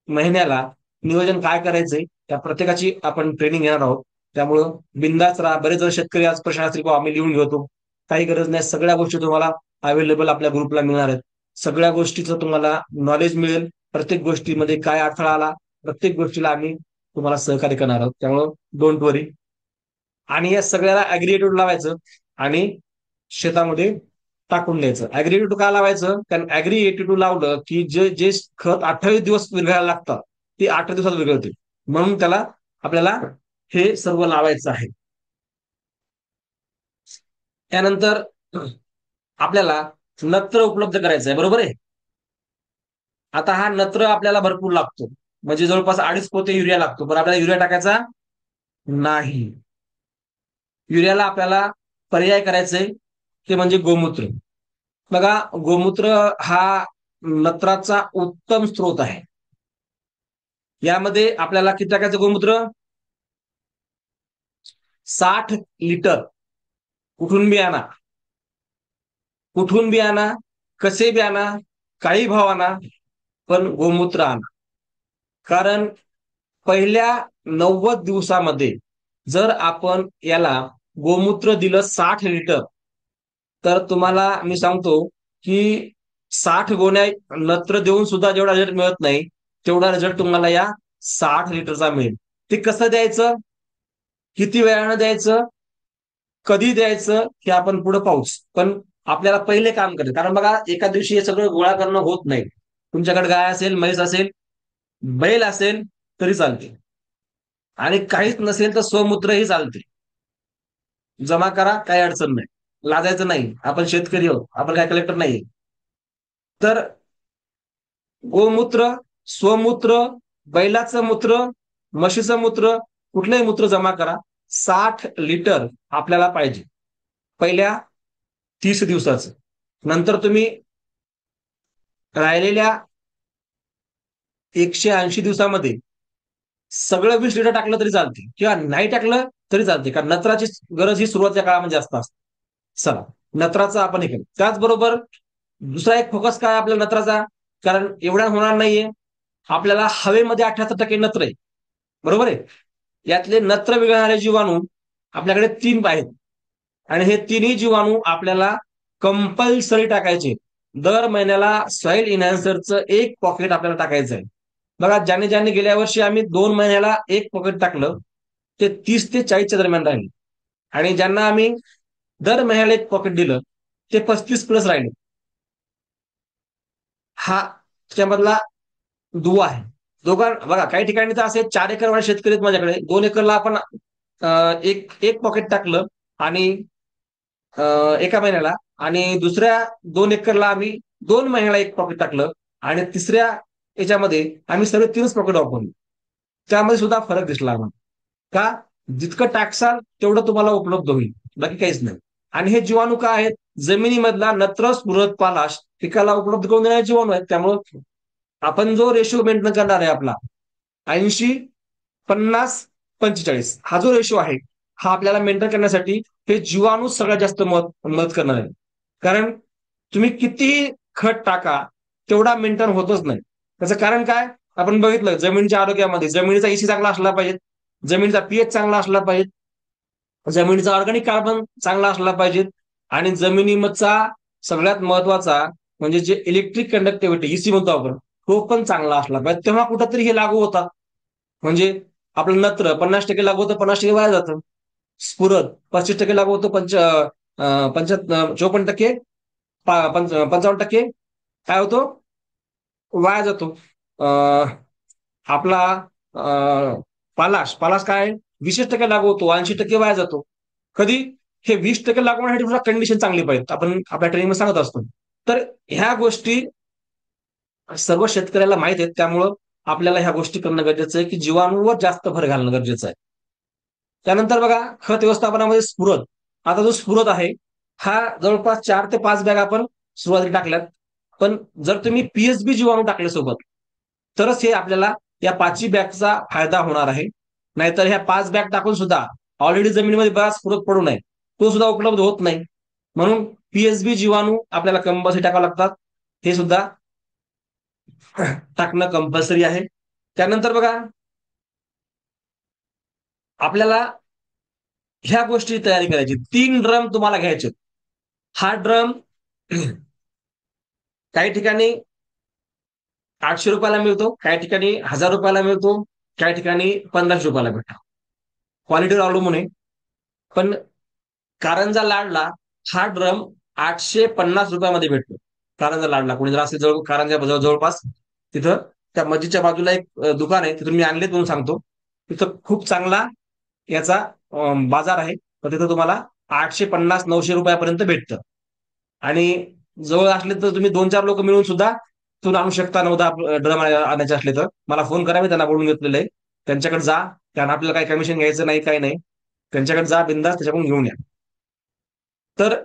महिन्याला नियोजन काय करायचंय त्या प्रत्येकाची आपण ट्रेनिंग घेणार आहोत. त्यामुळं बिंदाच राहा. बरेच जण शेतकरी आज प्रश्न असतील, आम्ही लिहून घेतो. काही गरज नाही, सगळ्या गोष्टी तुम्हाला अवेलेबल आपल्या ग्रुपला मिळणार आहेत. सगळ्या गोष्टीचं तुम्हाला नॉलेज मिळेल. प्रत्येक गोष्टीमध्ये काय अडथळा आला, प्रत्येक गोष्टीला आम्ही तुम्हाला सहकार्य करणार आहोत. त्यामुळं डोंट वरी. आणि या सगळ्याला अॅग्रिगेटिव्ह लावायचं आणि शेतामध्ये टाकून द्यायचं. अॅग्रिगेटिव्ह का लावायचं, कारण अॅग्रिगेटिव्ह लावलं की जे जे खत 28 दिवस विरघळायला लागतात ते 8 दिवसात विरघळते. म्हणून त्याला आपल्याला हे सर्व लावायचं आहे. त्यानंतर आपल्याला नत्र उपलब्ध करायचं आहे, बरोबर आहे. आता हा नत्र आपल्याला भरपूर लागतो, म्हणजे जवळपास 2.5 पोते युरिया लागतो, पण आपल्याला युरिया टाकायचा नाही. युरियाला आपल्याला पर्याय करायचंय, ते म्हणजे गोमूत्र. बघा, गोमूत्र हा नत्राचा उत्तम स्रोत आहे. यामध्ये आपल्याला किती टाकायचं गोमूत्र, 60 लिटर. कुठून बी आणा, कुठून बी आणा, कसे बी आणा, काही भाव आणा, पण गोमूत्र आणा. कारण पहिल्या 90 दिवसामध्ये जर आपण याला गोमूत्र दिलं 60 लिटर, तर तुम्हाला मी सांगतो की 60 गोण्या नत्र देऊन सुद्धा जेवढा रिझल्ट मिळत नाही, तेवढा रिझल्ट तुम्हाला या 60 लिटरचा मिळेल. ते कसं द्यायचं, किती वेळानं द्यायचं, कधी द्यायचं, हे आपण पुढे पाहूच. पण आपल्याला पहिले काम करायचं, कारण बघा एका दिवशी हे सगळं गोळा करणं होत नाही. तुमच्याकडे गाय असेल, म्हैस असेल, बैल असेल तरी चालते, आणि काहीच नसेल तर स्वमूत्रही चालते. जमा करा, काही अडचण नाही, लाजायचं नाही. आपण शेतकरी आहोत, आपण काय कलेक्टर नाही. तर गोमूत्र, स्वमूत्र, बैलाचं मूत्र, म्हशीचं मूत्र, कुठलंही मूत्र जमा करा. 60 लिटर आपल्याला पाहिजे पहिल्या 30 दिवसाचं. नंतर तुम्ही राहिलेल्या 180 दिवसामध्ये सगळं 20 लिटर टाकलं तरी चालते, किंवा नाही टाकलं तरी चालते, कारण नत्राची गरज ही सुरुवातीच्या काळामध्ये जास्त असते. चला, नत्राचा आपण हे केलं. त्याचबरोबर दुसरा एक फोकस काय आपल्या नत्राचा, कारण एवढा होणार नाहीये. आपल्याला हवेमध्ये 78% नत्र आहे, बरोबर आहे. यातले नत्र विरघळणारे जीवाणू आपल्याकडे 3 आहेत, आणि हे तिन्ही जीवाणू आपल्याला कंपल्सरी टाकायचे. दर महिन्याला सॉइल इन्हॅन्सरचं 1 पॉकेट आपल्याला टाकायचं आहे. बघा, ज्याने ज्याने गेल्या वर्षी आम्ही 2 महिन्याला 1 पॉकेट टाकलं ते 30 ते 40च्या दरम्यान राहिले, आणि ज्यांना आम्ही दर महिन्याला 1 पॉकेट दिलं ते 35 प्लस राहिले. हा त्यामधला दुवा आहे. दोघां बघा काही ठिकाणी तर असे 4 एकर वाले शेतकरी आहेत माझ्याकडे. 2 एकरला आपण एक एक पॉकेट टाकलं आणि एका महिन्याला, आणि दुसऱ्या 2 एकरला आम्ही 2 महिन्याला एक पॉकेट टाकलं, आणि तिसऱ्या याच्यामध्ये आम्ही सर्व 3च पॉकेट वापरली. त्यामध्ये सुद्धा फरक दिसला आम्हाला. का? जितकं टाकसाल तेवढं तुम्हाला उपलब्ध होईल, बाकी काहीच नाही. आणि हे जीवाणू काय आहेत? जमिनीमधला नत्र, स्फुरद, पालाश पिकाला उपलब्ध करून देणारे जीवाणू आहेत. त्यामुळं आपण जो रेशो मेंटेन करणार आहे आपला 80-50-45, हा जो रेशो आहे, हा आपल्याला मेंटेन करण्यासाठी हे जीवाणू सगळ्यात जास्त मदत करणार आहे. कारण तुम्ही कितीही खत टाका, तेवढा मेंटेन होतच नाही. त्याचं कारण काय? आपण बघितलं जमिनीच्या आरोग्यामध्ये जमिनीचा ईसी चांगला असला पाहिजे, जमिनीचा पीएच चांगला असला पाहिजे, जमिनीचा ऑर्गॅनिक कार्बन चांगला असला पाहिजे, आणि जमिनीचा सगळ्यात महत्वाचा म्हणजे जे इलेक्ट्रिक कंडक्टिव्हिटी ईसी म्हणतो आपण, तो पण चांगला असला पाहिजे. तेव्हा कुठंतरी हे लागू होतात. म्हणजे आपलं नत्र 50% लागू होतं, 50% वाया जातं. स्फुरद 35% लागू होतं, 54 टक्के 55% काय होतो? वाया जातो. अं, आपला पालाश पालाश काय 20% लागू होतो, 80% वाया जातो. कधी? हे 20% लागू होण्यासाठी तुला कंडिशन चांगली पाहिजे, आपण आपल्या ट्रेनिंगमध्ये सांगत असतो. तर ह्या गोष्टी सर्व शेतकऱ्याला माहित आहेत. त्यामुळं आपल्याला ह्या गोष्टी करणं गरजेचं आहे, की जीवाणूवर जास्त भर घालणं गरजेचं आहे. त्यानंतर बघा खत व्यवस्थापनामध्ये स्फुरद. आता जो स्फुरद आहे, हा जवळपास 4 ते 5 बॅग आपण सुरुवातीला टाकल्यात. पण जर तुम्ही पीएसबी जीवाणू टाकले सोबत, तरच हे आपल्याला या 5वी बॅगचा फायदा होणार आहे. नाहीतर ह्या 5 बॅग टाकून सुद्धा ऑलरेडी जमिनीमध्ये बराच स्फुरद पडू नये, तो सुद्धा उपलब्ध होत नाही. म्हणून पीएसबी जीवाणू आपल्याला कंपल्सरी टाकावे लागतात. हे सुद्धा टाकणं कंपल्सरी आहे. त्यानंतर बघा आपल्याला ह्या गोष्टी तयारी करायची. 3 ड्रम तुम्हाला घ्यायचे. हा ड्रम काही ठिकाणी 800 रुपयाला मिळतो, काही ठिकाणी 1000 रुपयाला मिळतो, काही ठिकाणी 1500 रुपयाला भेटतो. क्वालिटीवर अवलंबून आहे. पण कारंजा लाडला हा ड्रम 850 रुपयामध्ये भेटतो. कारंजा लाडला कोणी जर असेल जवळ कारंजा जवळपास, तिथं त्या मस्जिदच्या बाजूला एक दुकान आहे, तिथून मी आणलेत म्हणून सांगतो. तिथं खूप चांगला याचा बाजार आहे. तर तिथं तुम्हाला 850-900 रुपयापर्यंत भेटतं. आणि जवळ असले तर तुम्ही 2-4 लोक मिळून सुद्धा तुम्ही आणू शकता. 9-10 ड्रम आणायचे असले तर मला फोन करा, मी त्यांना बोलून घेतलेलं आहे. त्यांच्याकडे जा, कारण आपल्याला काही कमिशन घ्यायचं नाही, काही नाही. त्यांच्याकडे जा, बिंदास त्याच्याकडून घेऊन या. तर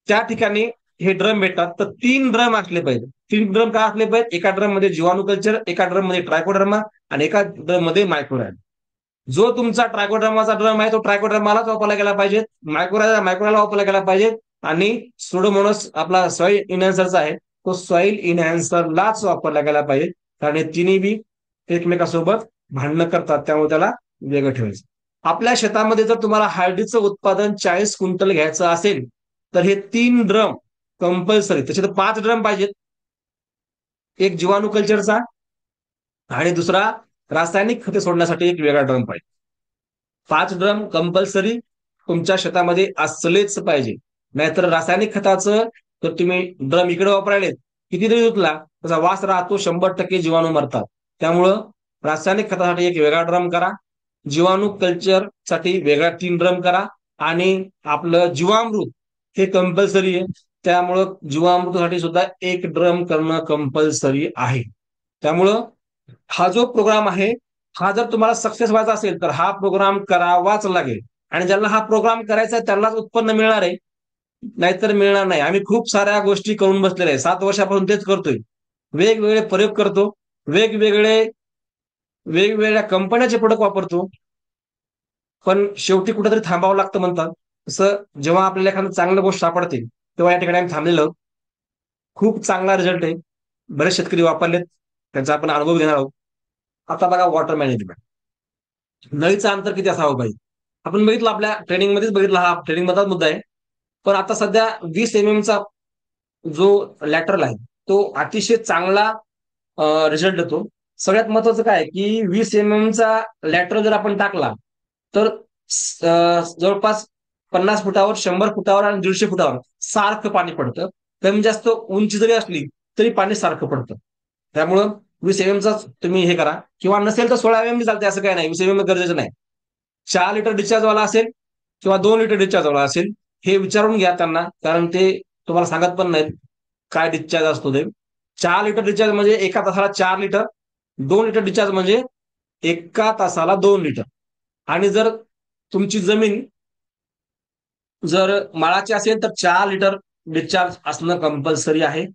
त्या ठिकाणी हे ड्रम भेटतात. तर 3 ड्रम असले पाहिजे. 3 ड्रम का असले पाहिजे? एका ड्रम मध्ये जीवाणू कल्चर, एका ड्रम मध्ये ट्रायकोडर्मा, आणि एका ड्रम मध्ये मायक्रोरायझा. जो तुमचा ट्रायकोडर्माचा ड्रम आहे, तो ट्रायकोडर्मालाच वापरला गेला पाहिजे, मायक्रोरायझा वापरला गेला पाहिजे, आणि सुडोमोनस आपला सॉइल इन्हॅन्सरचा आहे, तो सॉइल इन्हॅन्सरलाच वापरला गेला पाहिजे. कारण हे तिन्ही बी एकमेकासोबत भांडणं करतात, त्यामुळे त्याला वेगळं ठेवायचं. आपल्या शेतामध्ये जर तुम्हाला हळदीचं उत्पादन 40 क्विंटल घ्यायचं असेल, तर हे 3 ड्रम कंपल्सरी, तसे तर 5 ड्रम पाहिजेत. एक जीवाणू कल्चरचा, आणि दुसरा रासायनिक खते सोडण्यासाठी एक वेगळा ड्रम पाहिजे. 5 ड्रम कंपल्सरी तुमच्या शेतामध्ये असलेच पाहिजे. नाहीतर रासायनिक खताचं तर तुम्ही ड्रम इकडे वापरायले, किती तरी धुतला त्याचा वास राहतो, 100% जीवाणू मरतात. त्यामुळं रासायनिक खतासाठी एक वेगळा ड्रम करा, जीवाणू कल्चर साठी वेगळा 3 ड्रम करा, आणि आपलं जीवामृत हे कंपल्सरी आहे. त्यामुळं जीवामृतासाठी सुद्धा एक ड्रम करणं कंपल्सरी आहे. त्यामुळं हा जो प्रोग्राम आहे, हा जर तुम्हाला सक्सेस व्हायचा असेल तर हा प्रोग्राम करावाच लागेल. आणि ज्यांना हा प्रोग्राम करायचा आहे त्यांनाच उत्पन्न मिळणार आहे, नाहीतर मिळणार नाही. आम्ही खूप साऱ्या गोष्टी करून बसलेल्या आहे, 7 वर्षापासून तेच करतोय. वेगवेगळे प्रयोग करतो, वेगवेगळे वेगवेगळ्या कंपन्याचे प्रोडक्ट वापरतो. पण शेवटी कुठेतरी थांबावं लागतं म्हणतात. तसं जेव्हा आपल्याला एखादं चांगलं गोष्ट सापडते, तेव्हा या ठिकाणी आम्ही थांबलेलो आहोत. खूप चांगला रिझल्ट आहे. बरेच शेतकरी वापरलेत, त्यांचा आपण अनुभव घेणार आहोत. आता बघा वॉटर मॅनेजमेंट. नळीचं अंतर किती असावं पाहिजे? आपण बघितलं, आपल्या ट्रेनिंगमध्येच बघितला, हा ट्रेनिंग मधलाच मुद्दा आहे. पण आता सध्या 20 mm चा जो लॅटरल आहे, तो अतिशय चांगला रिझल्ट देतो. सगळ्यात महत्वाचं काय की 20 mm चा लॅटरल जर आपण टाकला, तर जवळपास 50 फुटावर, 100 फुटावर आणि 150 फुटावर सारखं पाणी पडतं. कमी जास्त उंची जरी असली तरी पाणी सारखं पडतं. त्यामुळं 20 चा तुम्ही हे करा, किंवा नसेल तर 16 चालते, असं काही नाही. 20 गरजेचं नाही. 4 लिटर डिस्चार्ज वाला असेल किंवा 2 लिटर डिस्चार्ज वाला असेल, हे विचारून घ्या त्यांना, कारण ते तुम्हाला सांगत पण नाहीत काय डिस्चार्ज असतो ते. 4 लिटर डिस्चार्ज म्हणजे एका तासाला 4 लिटर, 2 लिटर डिस्चार्ज म्हणजे एका तासाला 2 लिटर. आणि जर तुमची जमीन जर माळाची असेल तर 4 लिटर डिस्चार्ज असणं कंपल्सरी आहे.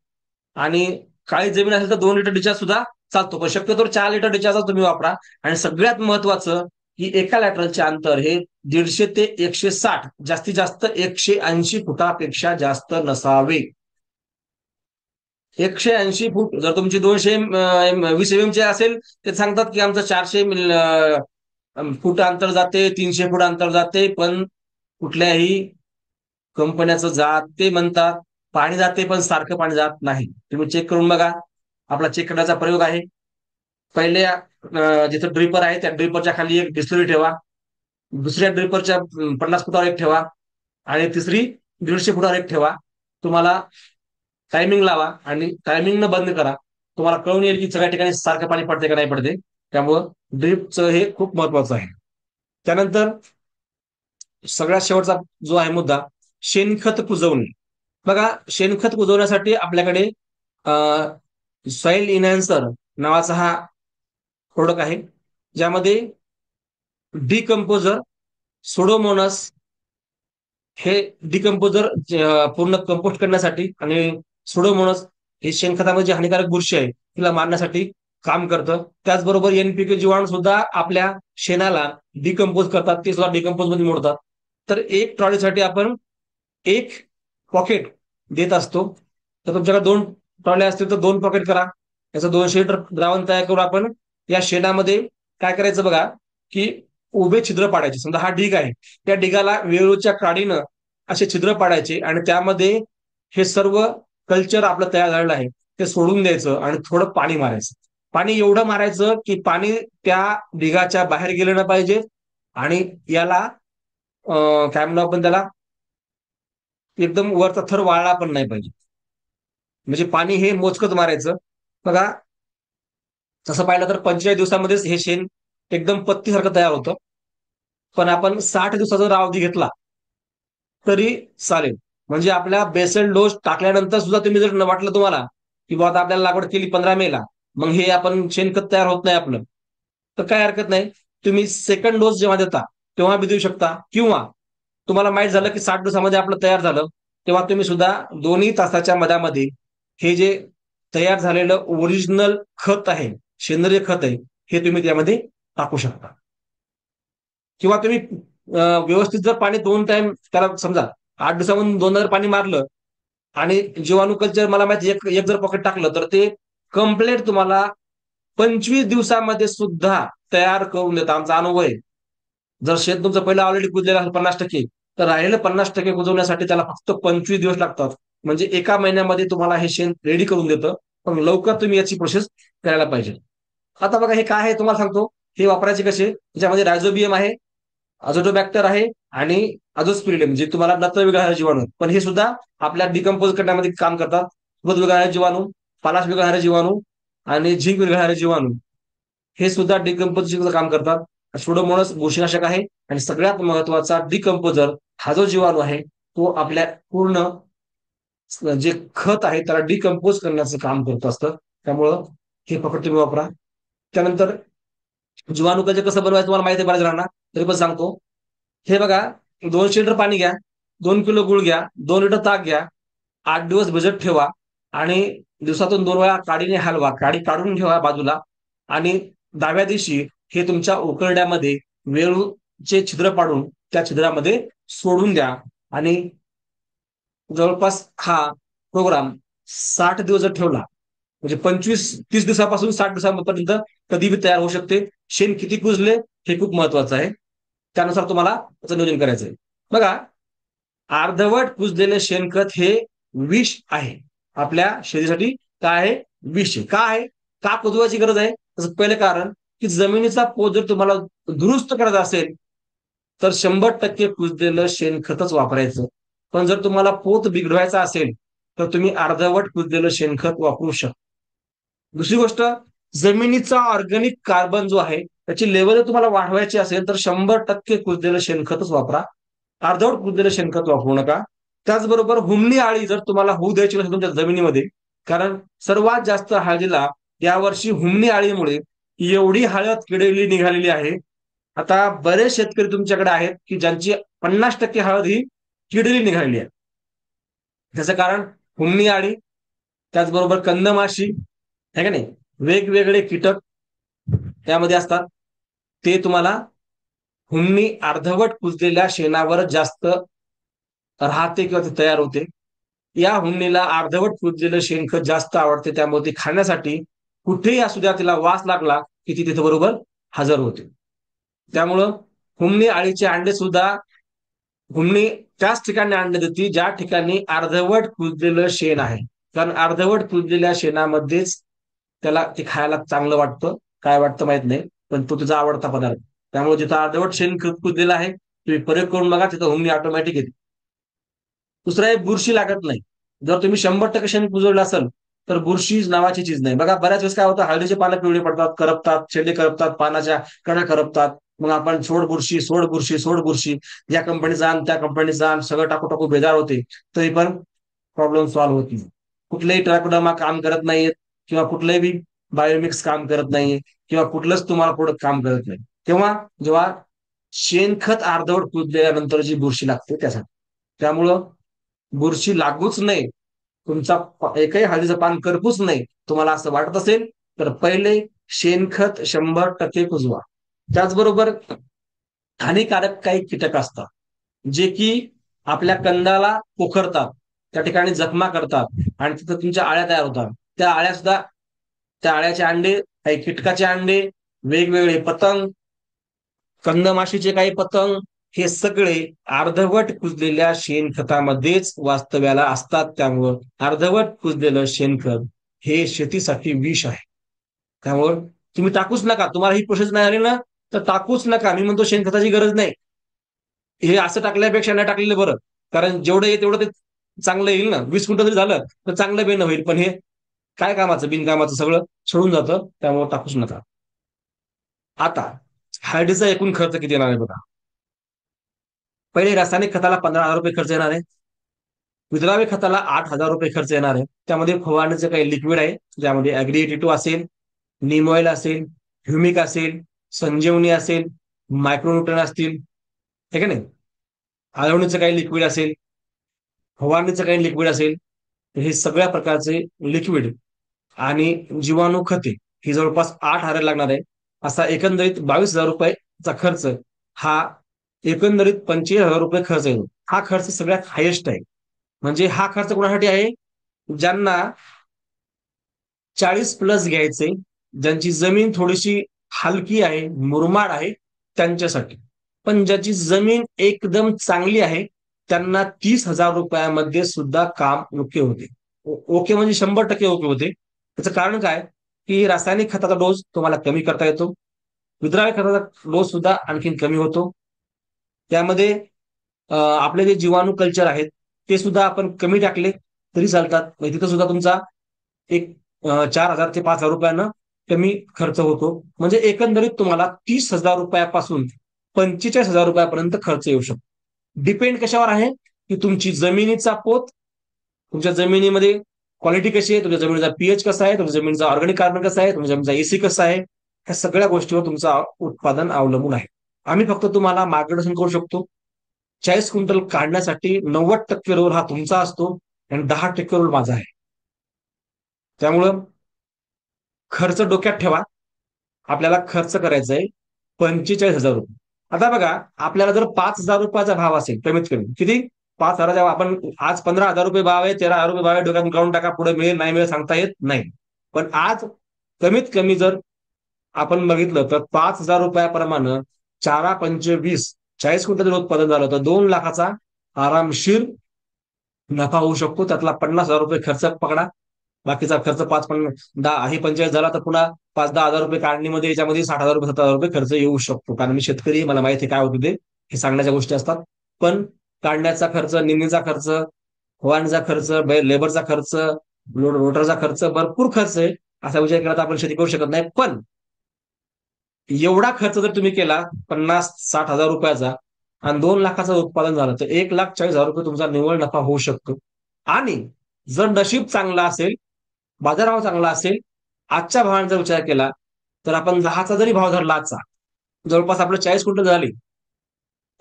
आणि काळी जमीन असेल तर 2 लिटर डिस्चार्ज सुद्धा चालतो, पण शक्यतो 4 लिटर डिस्चार्ज तुम्ही वापरा. आणि सगळ्यात महत्वाचं की एका लॅटरलचे अंतर हे 150 ते 160, जास्तीत जास्त 180 फुटापेक्षा जास्त नसावे. 180 फूट. जर तुमची 220 चे असेल, ते सांगतात की आमचं 400 फूट अंतर जाते, 300 फूट अंतर जाते, पण कुठल्याही कंपन्याचं जात ते म्हणतात पाणी जाते, पण सारखं पाणी जात नाही. तुम्ही चेक करून बघा. आपला चेक करण्याचा प्रयोग आहे. पहिले जिथं ड्रिपर आहे त्या ड्रिपरच्या खाली एक डिस्टरी ठेवा, दुसऱ्या ड्रिपरच्या 50 फुटावर एक ठेवा, आणि तिसरी 150 फुटावर एक ठेवा. तुम्हाला टायमिंग लावा आणि टायमिंग न बंद करा. तुम्हाला कळून येईल की सगळ्या ठिकाणी सारखं पाणी पडते का नाही पडते. त्यामुळं ड्रिपचं हे खूप महत्वाचं आहे. त्यानंतर सगळ्यात शेवटचा जो आहे मुद्दा, शेणखत कुजवणे. बघा, शेणखत कुजवण्यासाठी आपल्याकडे सॉइल इन्हॅन्सर नावाचा हा प्रोडक्ट आहे, ज्यामध्ये डिकम्पोजर, सोडोमोनस, हे डिकम्पोजर पूर्ण कंपोस्ट करण्यासाठी, आणि सोडोमोनस हे शेणखतामध्ये जी हानिकारक बुरशी आहे तिला मारण्यासाठी काम करतं. त्याचबरोबर एनपीके जीवाणू सुद्धा आपल्या शेणाला डिकम्पोज करतात, ते सुद्धा डिकम्पोज मध्ये मोडतात. तर एक ट्रॉलीसाठी आपण एक पॉकेट देत असतो. तर तुमच्याकडे 2 ट्रॉल्या असतील तर 2 पॉकेट करा. याचं 200 लिटर द्रावण तयार करून आपण या शेणामध्ये काय करायचं बघा, की उभे छिद्र पाडायचे. समजा हा ढीग आहे, त्या ढिगाला वेळूच्या काडीनं असे छिद्र पाडायचे, आणि त्यामध्ये हे सर्व कल्चर आपलं तयार झालेलं आहे ते सोडून द्यायचं, आणि थोडं पाणी मारायचं. पाणी एवढं मारायचं की पाणी त्या ढिगाच्या बाहेर गेलं नाही पाहिजे, आणि याला काय म्हणू आपण त्याला, एकदम वरचा थर वाळला पण नाही पाहिजे. म्हणजे पाणी हे मोजकच मारायचं. बघा, तसं पाहिलं तर 45 दिवसामध्येच हे शेण एकदम पत्तीसारखं तयार होतं. पण आपण 60 दिवसाचा जर अवधी घेतला तरी चालेल. म्हणजे आपल्या बेसल डोस टाकल्यानंतर सुद्धा तुम्ही जर वाटलं तुम्हाला की बाबा आता आपल्याला लागवड केली 15 मेला, मग हे आपण शेणखत तयार होत नाही आपलं, तर काय हरकत नाही. तुम्ही सेकंड डोस जेव्हा देता तेव्हा बी देऊ शकता, किंवा तुम्हाला माहित झालं की 60 दिवसामध्ये आपलं तयार झालं, तेव्हा तुम्ही सुद्धा 2 तासाच्या मधामध्ये हे जे तयार झालेलं ओरिजिनल खत आहे, सेंद्रिय खत आहे, हे तुम्ही त्यामध्ये टाकू शकता. किंवा तुम्ही व्यवस्थित जर पाणी 2 टाइम त्याला, समजा 8 दिवसामधून 2दा जर पाणी मारलं, आणि जीवाणू कल्चर मला माहिती एक एक जर पॉकेट टाकलं, तर ते कम्प्लीट तुम्हाला 25 दिवसामध्ये सुद्धा तयार करून देतं. आमचा अनुभव आहे. जर शेत तुमचं पहिलं ऑलरेडी कुजलेलं असेल 50%, तर राहिलेलं 50% कुजवण्यासाठी त्याला फक्त 25 दिवस लागतात. म्हणजे एका महिन्यामध्ये तुम्हाला हे शेण रेडी करून देतं. पण लवकर तुम्ही याची प्रोसेस करायला पाहिजे. आता बघा, हे काय आहे तुम्हाला सांगतो. हे वापरायचे कसे. त्याच्यामध्ये रायझोबियम आहे, अझोटोबॅक्टर आहे, आणि अझोस्पिरिडियम, जे तुम्हाला नत्र विघळणारे जीवाणू, पण हे सुद्धा आपल्या डिकम्पोज करण्यामध्ये काम करतात. मध विघळणारे जीवाणू, पालाश विघळणारे जीवाणू, आणि झिंक विघळणारे जीवाणू, हे सुद्धा डिकम्पोजिंगचं काम करतात. सुडोमोनस बुरशीनाशक आहे, आणि सगळ्यात महत्वाचा डिकम्पोजर हा जो जीवाणू आहे तो आपल्या पूर्ण जे खत आहे त्याला डिकम्पोज करण्याचं काम करत असतं. त्यामुळं हे पकड तुम्ही वापरा. त्यानंतर जीवाणू कसं बनवायचं तुम्हाला माहिती आहे बऱ्याच जणांना, तरी पण सांगतो. हे बघा, 200 लिटर पाणी घ्या, 2 किलो गुळ घ्या, 2 लिटर ताक घ्या, 8 दिवस भिजत ठेवा, आणि दिवसातून 2 वेळा काडीने हलवा. काडी काढून ठेवा बाजूला, आणि 10व्या दिवशी हे तुमच्या उकरड्यामध्ये वेळूचे छिद्र पाडून त्या छिद्रामध्ये सोडून द्या. आणि जवळपास हा प्रोग्राम 60 दिवस जर ठेवला, म्हणजे 25-30 दिवसापासून 60 दिवसापर्यंत कधी बी तयार होऊ शकते. शेण किती कुजले हे खूप महत्वाचं आहे. त्यानुसार तुम्हाला त्याचं नियोजन करायचं आहे. बघा, अर्धवट कुजलेले शेणखत हे विष आहे आपल्या शरीरासाठी. काय आहे? विष आहे. का आहे? का कुजवायची गरज आहे? त्याचं पहिलं कारण की जमिनीचा पोत जर तुम्हाला दुरुस्त करायचा असेल, तर 100% कुजलेलं शेणखतच वापरायचं. पण जर तुम्हाला पोत बिघडवायचा असेल तर तुम्ही अर्धवट कुजलेलं शेणखत वापरू शकता. दुसरी गोष्ट, जमिनीचा ऑर्गॅनिक कार्बन जो आहे त्याची लेवल जर तुम्हाला वाढवायची असेल तर 100% कुजलेलं शेणखतच वापरा. अर्धवट कुजलेलं शेणखत वापरू नका. त्याचबरोबर हुमणी आळी जर तुम्हाला होऊ द्यायची नसेल तुमच्या जमिनीमध्ये, कारण सर्वात जास्त हळदीला यावर्षी हुमणी आळीमुळे एवढी हळद किडलेली निघालेली आहे. आता बरेच शेतकरी तुमच्याकडे आहेत की ज्यांची 50% हळद ही किडलेली निघालेली आहे. त्याचं कारण हुमणी आळी, त्याचबरोबर कंदमाशी, है का नाही, वेगवेगळे कीटक त्यामध्ये असतात. ते तुम्हाला हुमणी अर्धवट कुजलेल्या शेणावर जास्त राहते किंवा ते तयार होते. या हुमणीला अर्धवट कुजलेलं शेणखत जास्त आवडते, त्यामुळे ती खाण्यासाठी कुठेही असू द्या तिला वास लागला की ती तिथे बरोबर हजर होते. त्यामुळं हुमणी आळीचे अंडे सुद्धा हुमणी त्याच ठिकाणी अंडे देते ज्या ठिकाणी अर्धवट कुजलेलं शेण आहे. कारण अर्धवट कुजलेल्या शेणामध्येच त्याला ते खायला चांगलं वाटतं. काय वाटतं माहित नाही, पण तो त्याचा आवडता पदार्थ. त्यामुळे जिथं अर्धवट शेण कुजलेलं आहे तुम्ही प्रयोग करून बघा, तिथं हुमणी ऑटोमॅटिक येते. दुसरा एक, बुरशी लागत नाही. जर तुम्ही 100% शेण कुजवलं असेल तर बुरशी नावाची चीज नाही. बघा बऱ्याच वेळेस काय होतं, हळदीचे पानं पिवळे पडतात, करपतात, शेंडे करपतात, पानाच्या कडा करपतात. मग आपण सोड बुरशी सोड बुरशी सोड बुरशी, या कंपनीचा आण त्या कंपनीचा आण, सगळं टाकू टाकू बेजार होते, तरी पण प्रॉब्लेम सॉल्व्ह होत नाही. कुठलेही ट्रायकोडर्मा काम करत नाहीयेत किंवा कुठलंही बी बायोमिक्स काम करत नाहीये किंवा कुठलंच तुम्हाला प्रोडक्ट काम करत नाही. तेव्हा जेव्हा शेणखत अर्धवट कुजल्यानंतर जी बुरशी लागते त्यासाठी. त्यामुळं बुरशी लागूच नाही, तुमचा एकही हळदीचं पान करपूच नाही, तुम्हाला असं वाटत असेल तर पहिले शेणखत 100% कुजवा. त्याचबरोबर हानिकारक काही कीटक असतात जे की आपल्या कंदाला पोखरतात, त्या ठिकाणी जखमा करतात आणि तिथं तुमच्या आळ्या तयार होतात. त्या आळ्या सुद्धा, त्या आळ्याचे अंडे, काही कीटकाचे अंडे, वेगवेगळे पतंग, कंदमाशीचे काही पतंग, हे सगळे अर्धवट कुजलेल्या शेणखतामध्येच वास्तव्याला असतात. त्यामुळं अर्धवट कुजलेलं शेणखत हे शेतीसाठी विष आहे. त्यामुळं तुम्ही टाकूच नका. तुम्हाला ही प्रोसेस नाही आली ना तर टाकूच नका. मी म्हणतो शेणखताची गरज नाही. हे असं टाकल्यापेक्षा नाही टाकलेलं बरं. कारण जेवढं येईल तेवढं ते चांगलं येईल ना. 20 क्विंटल जरी झालं तर चांगलं बेन होईल. पण हे काय कामाचं, बिनकामाचं सगळं सोडून जातं. त्यामुळे टाकूच नका. आता हळदीचा एकूण खर्च किती येणार आहे बघा. पहिले रासायनिक खताला 15,000 रुपये खर्च येणार आहे. विद्राव्य खताला 8,000 रुपये खर्च येणार आहे. त्यामध्ये फवारणीचं काही लिक्विड आहे, ज्यामध्ये ॲग्री 82 असेल, नीम ऑइल असेल, ह्युमिक असेल, संजीवनी असेल, मायक्रोन्यूट्रन असतील, ठीक आहे नाही, आळवणीचं काही लिक्विड असेल, फवारणीचं काही लिक्विड असेल. तर हे सगळ्या प्रकारचे लिक्विड आणि जीवाणू खते ही जवळपास 8,000 लागणार आहे. असा एकंदरीत 22,000 रुपयाचा खर्च, हा एकंदरीत 25,000 रुपये खर्च येतो. हा खर्च सगळ्यात हायेस्ट आहे. म्हणजे हा खर्च कोणासाठी आहे, ज्यांना 40+ घ्यायचे, ज्यांची जमीन थोडीशी हलकी आहे, मुरमाड आहे, त्यांच्यासाठी. पण ज्याची जमीन एकदम चांगली आहे त्यांना 30,000 रुपयामध्ये सुद्धा काम ओके होते. ओके म्हणजे 100% ओके होते. त्याचं कारण काय, की रासायनिक खताचा डोस तुम्हाला कमी करता येतो. विद्राव्य खताचा डोस सुद्धा आणखीन कमी होतो. त्यामध्ये आपले जे जीवाणू कल्चर आहेत ते सुद्धा आपण कमी टाकले तरी चालतात. म्हणजे तिथं सुद्धा तुमचा एक 4,000 ते 5,000 रुपयानं कमी खर्च होतो. म्हणजे एकंदरीत तुम्हाला 30,000 रुपयापासून 45,000 रुपयापर्यंत खर्च येऊ शकतो. डिपेंड कशावर आहे, की तुमची जमिनीचा पोत, तुमच्या जमिनीमध्ये क्वालिटी कशी आहे, तुमच्या जमिनीचा पीएच कसा आहे, तुमच्या जमिनीचा ऑर्गॅनिक कार्बन कसा आहे, तुमच्या जमिनीचा एसी कसा आहे, ह्या सगळ्या गोष्टीवर तुमचं उत्पादन अवलंबून आहे. आम्ही फक्त तुम्हाला मार्गदर्शन करू शकतो. 40 क्विंटल काढण्यासाठी 90% रोल हा तुमचा असतो आणि 10% रोल माझा आहे. त्यामुळं खर्च डोक्यात ठेवा. आपल्याला खर्च करायचा आहे 45,000 रुपये. आता बघा, आपल्याला जर 5,000 रुपयाचा भाव असेल, कमीत कमी किती, 5,000, आपण आज 15,000 रुपये भाव आहे, 13,000 रुपये भाव आहे, डोक्यात काढून टाका, पुढे मिळेल नाही मिळेल सांगता येत नाही. पण आज कमीत कमी जर आपण बघितलं तर 5,000 रुपयाप्रमाणे 4×5 = 20, 40 क्विंटल जर उत्पादन झालं तर 2 लाखाचा आरामशीर नफा होऊ शकतो. त्यातला 50,000 रुपये खर्च पकडा, बाकीचा खर्च 5-10 हे 45 झाला तर पुन्हा 5-10 हजार रुपये काढणीमध्ये, याच्यामध्ये 60,000 रुपये 70,000 रुपये खर्च येऊ शकतो. कारण मी शेतकरी, मला माहिती काय होतं ते. हे सांगण्याच्या गोष्टी असतात. पण काढण्याचा खर्च, निंदीचा खर्च, फवारणीचा खर्च, लेबरचा खर्च, रोटरचा खर्च, भरपूर खर्च आहे. असा विचार केला तर आपण शेती करू शकत नाही. पण एवढा खर्च जर तुम्ही केला 50-60 हजार रुपयाचा आणि 2 लाखाचं उत्पादन झालं, तर 1,40,000 रुपये तुमचा निव्वळ नफा होऊ शकतो. आणि जर नशीब चांगला असेल, बाजारभाव चांगला असेल, आजच्या भावाने जर विचार केला, तर आपण 10चा जरी भाव धरला आजचा, जवळपास आपलं 40 क्विंटल झाली,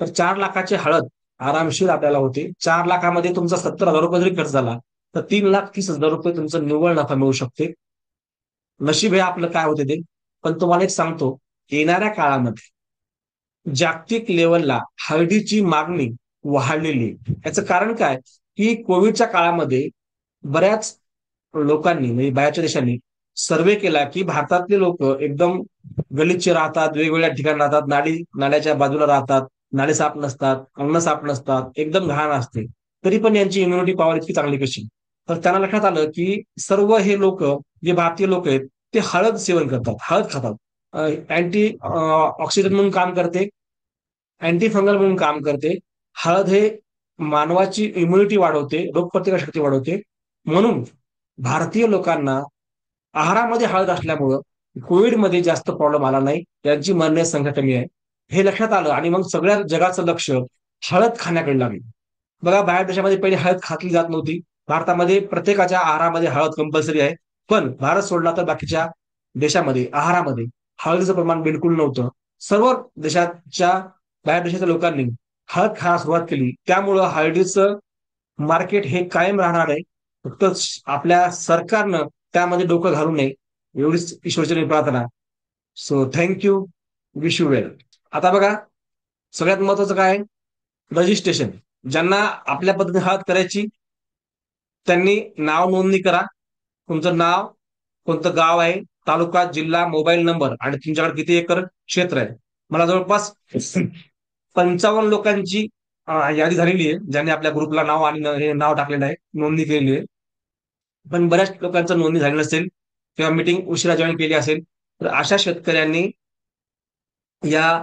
तर 4 लाखाची हळद आरामशीर आपल्याला होते. 4 लाखामध्ये तुमचा 70,000 रुपये जरी खर्च झाला, तर 3,30,000 रुपये तुमचं निव्वळ नफा मिळू शकते. नशीब हे आपलं काय होते ते. पण तुम्हाला एक सांगतो, येणाऱ्या काळामध्ये जागतिक लेवलला हळदीची मागणी वाढलेली आहे. याचं कारण काय, की कोविडच्या काळामध्ये बऱ्याच लोकांनी म्हणजे बाहेरच्या देशांनी सर्वे केला की भारतातले लोक एकदम गलिच्छ राहतात, वेगवेगळ्या ठिकाणी राहतात, नाल्याच्या बाजूला राहतात, नाले साफ नसतात, अंगण साफ नसतात, एकदम घाण असते, तरी पण यांची इम्युनिटी पॉवर इतकी चांगली कशी. तर त्यांना लक्षात आलं की सर्व हे लोक, जे भारतीय लोक आहेत, ते हळद सेवन करतात, हळद खातात. अँटी ऑक्सिडंट म्हणून काम करते, अँटी फंगल म्हणून काम करते. हळद हे मानवाची इम्युनिटी वाढवते, रोगप्रतिकार शक्ती वाढवते. म्हणून भारतीय लोकांना आहारामध्ये हळद असल्यामुळं कोविडमध्ये जास्त प्रॉब्लेम आला नाही, यांची मरण्याची संख्या कमी आहे. हे लक्षात आलं आणि मग सगळ्या जगाचं लक्ष हळद खाण्याकडे लागलं. बघा, बाहेर देशामध्ये पहिले हळद खातली जात नव्हती. भारतामध्ये प्रत्येकाच्या आहारामध्ये हळद कंपल्सरी आहे. पण भारत सोडला तर बाकीच्या देशामध्ये आहारामध्ये हळदीचं प्रमाण बिलकुल नव्हतं. सर्व देशाच्या बाहेर देशाच्या लोकांनी हळद खायला सुरुवात केली. त्यामुळं हळदीचं मार्केट हे कायम राहणार आहे. फक्त आपल्या सरकारनं त्यामध्ये डोकं घालू नये, एवढीच ईश्वरचरणी प्रार्थना. सो थँक्यू, विश यू वेल. आता बघा, सगळ्यात महत्वाचं काय आहे, रजिस्ट्रेशन. ज्यांना आपल्या पद्धतीने हळद करायची, त्यांनी नाव नोंदणी करा. तुमचं नाव, कोणतं गाव आहे, तालुका, जिल्हा, मोबाईल नंबर आणि तुमच्याकडे किती एकर क्षेत्र आहे. मला जवळपास 55 लोकांची यादी झालेली आहे, ज्यांनी आपल्या ग्रुपला नाव आणि हे नाव टाकलेलं आहे, नोंदणी केलेली आहे. पण बऱ्याच लोकांचं नोंदणी झाली नसेल किंवा मीटिंग उशिरा जॉईन केली असेल, तर अशा शेतकऱ्यांनी या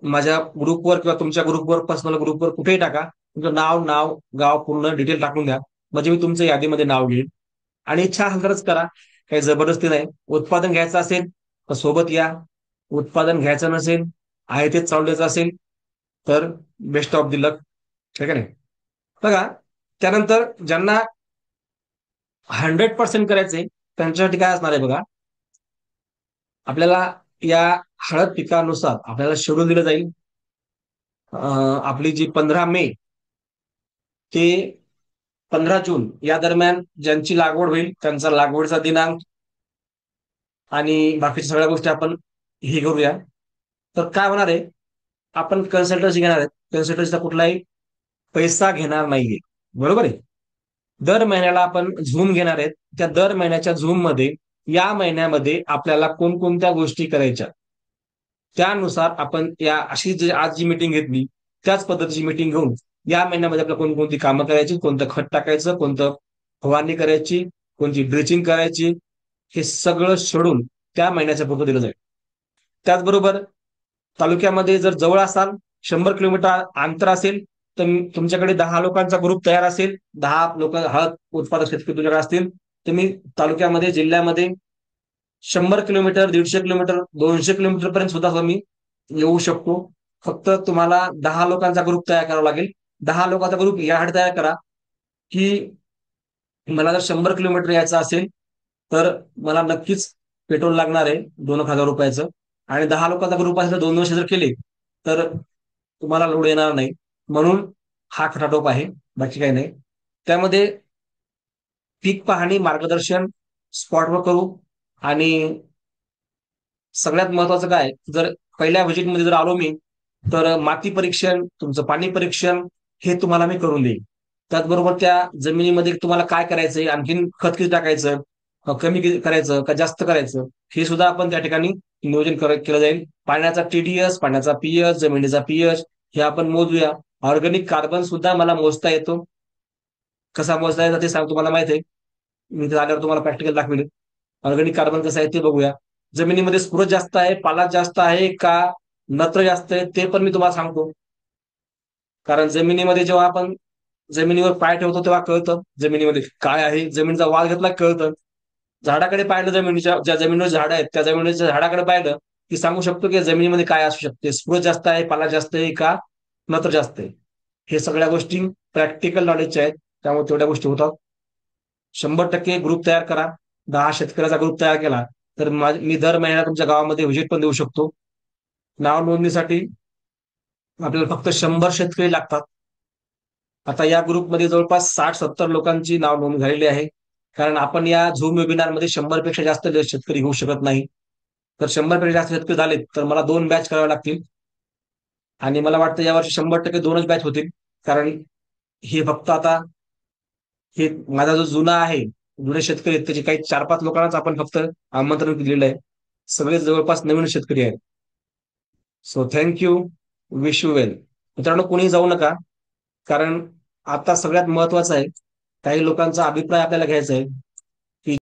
माझ्या ग्रुपवर किंवा तुमच्या ग्रुपवर, पर्सनल ग्रुपवर कुठेही टाका, तुमचं नाव गाव पूर्ण डिटेल टाकून द्या, म्हणजे मी तुमचं यादीमध्ये नाव घेईन. आणि इच्छा असेल तरच करा, काही जबरदस्ती नाही. उत्पादन घ्यायचं असेल तर सोबत या, उत्पादन घ्यायचं नसेल, आहे तेच चालू द्यायचं असेल, तर बेस्ट ऑफ द लक. ठीक आहे नाही. बघा, त्यानंतर ज्यांना 100% करायचंय त्यांच्यासाठी काय असणार आहे बघा, आपल्याला या हळद पिकानुसार आपल्याला शेड्यूल दिलं जाईल. आपली जी 15 मे ते 15 जून या दरम्यान ज्यांची लागवड होईल, त्यांचा लागवडचा दिनांक आणि बाकीच्या सगळ्या गोष्टी आपण हे करूया. तर काय होणार आहे, आपण कन्सल्टन्सी घेणार आहेत. कन्सल्टन्सीचा कुठलाही पैसा घेणार नाहीये, बरोबर आहे. दर महिन्याला आपण झूम घेणार आहेत. त्या दर महिन्याच्या झूम मध्ये या महिन्यामध्ये आपल्याला कोणकोणत्या गोष्टी करायच्या, त्यानुसार आपण या अशी आज जी मीटिंग घेतली त्याच पद्धतीची मीटिंग घेऊन या महिन्यामध्ये आपल्याला कोणकोणती कामं करायची, कोणतं खत टाकायचं, कोणतं फवारणी करायची, कोणती ड्रिचिंग करायची, हे सगळं शेड्यूल त्या महिन्याच्या पुरतं दिलं जाईल. त्याचबरोबर तालुक्यामध्ये जर जवळ असाल, 100 किलोमीटर अंतर असेल, तर तुमच्याकडे 10 लोकांचा ग्रुप तयार असेल, 10 लोक हळद उत्पादक शेतकरी तुमच्याकडे असतील, तुम्ही तालुक्यामध्ये, जिल्ह्यामध्ये 100 किलोमीटर, 150 किलोमीटर, 200 किलोमीटर पर्यंत सुद्धा तुम्ही येऊ शकतो. फक्त तुम्हाला 10 लोकांचा ग्रुप तयार करावा लागेल. 10 लोकांचा ग्रुप यासाठी तयार करा की मला जर 100 किलोमीटर यायचं असेल, तर मला नक्कीच पेट्रोल लागणार आहे 2,000 रुपयाचं. आणि 10 लोकांचा ग्रुप असेल तर 200 जर केले तर तुम्हाला लोड येणार नाही. म्हणून हा खटाटोप आहे, बाकी काही नाही. त्यामध्ये पीक पाहणी, मार्गदर्शन स्पॉटवर करू. आणि सगळ्यात महत्वाचं काय, जर पहिल्या व्हिजिटमध्ये जर आलो मी, तर माती परीक्षण, तुमचं पाणी परीक्षण हे तुम्हाला मी करून देईन. त्याचबरोबर त्या जमिनीमध्ये तुम्हाला काय करायचंय, आणखीन खत किती टाकायचं, कमी करायचं का जास्त करायचं, हे सुद्धा आपण त्या ठिकाणी नियोजन केलं जाईल. पाण्याचा टीडीएस, पाण्याचा पीएच, जमिनीचा पीएच हे आपण मोजूया. ऑर्गॅनिक कार्बन सुद्धा मला मोजता येतो. कसा मोजता येतो ते सांग, तुम्हाला माहिती आहे, मी इथे आल्यावर तुम्हाला प्रॅक्टिकल दाखवेल. ऑर्गॅनिक कार्बन कसं आहे ते बघूया. जमिनीमध्ये स्फुरद जास्त आहे, पालाश जास्त आहे का, नत्र जास्त आहे, ते पण मी तुम्हाला सांगतो. कारण जमिनीमध्ये जेव्हा आपण जमिनीवर पाय ठेवतो तेव्हा कळतं जमिनीमध्ये काय आहे, जमिनीचा वाल घेतला की कळतं. झाडाकडे पाहिलं, जमिनीच्या ज्या जमिनीवर झाडं आहेत त्या जमिनीच्या झाडाकडे पाहिलं की सांगू शकतो की जमिनीमध्ये काय असू शकते, स्फुरद जास्त आहे, पाला जास्त आहे का नत्र जास्त आहे. हे सगळ्या गोष्टी प्रॅक्टिकल नॉलेजच्या आहेत, त्यामुळे तेवढ्या गोष्टी होतात. 100% ग्रुप तयार करा. 10 शेतकऱ्याचा ग्रुप तयार केला तर मी दर महिन्याला तुमच्या गावामध्ये व्हिजिट पण देऊ शकतो. नाव नोंदणीसाठी आपल्याला फक्त 100 शेतकरी लागतात. आता या ग्रुपमध्ये जवळपास 60-70 लोकांची नाव नोंद झालेली आहे. कारण आपण या झूम वेबिनारमध्ये 100 पेक्षा जास्त शेतकरी होऊ शकत नाही. तर 100 पेक्षा जास्त शेतकरी झाले तर मला 2 बॅच कराव्या लागतील. आणि मला वाटतं यावर्षी 100% 2च बॅच होतील. कारण हे फक्त आता हे माझा जो जुना आहे, जुने शेतकरी आहेत त्याचे काही 4-5 लोकांनाच आपण फक्त आमंत्रण दिलेलं आहे. सगळे जवळपास नवीन शेतकरी आहेत. So thank you. विश यू वेल. मित्रांनो, कोणी जाऊ नका. कारण आता सगळ्यात महत्वाचं आहे, काही लोकांचा अभिप्राय आपल्याला घ्यायचा आहे.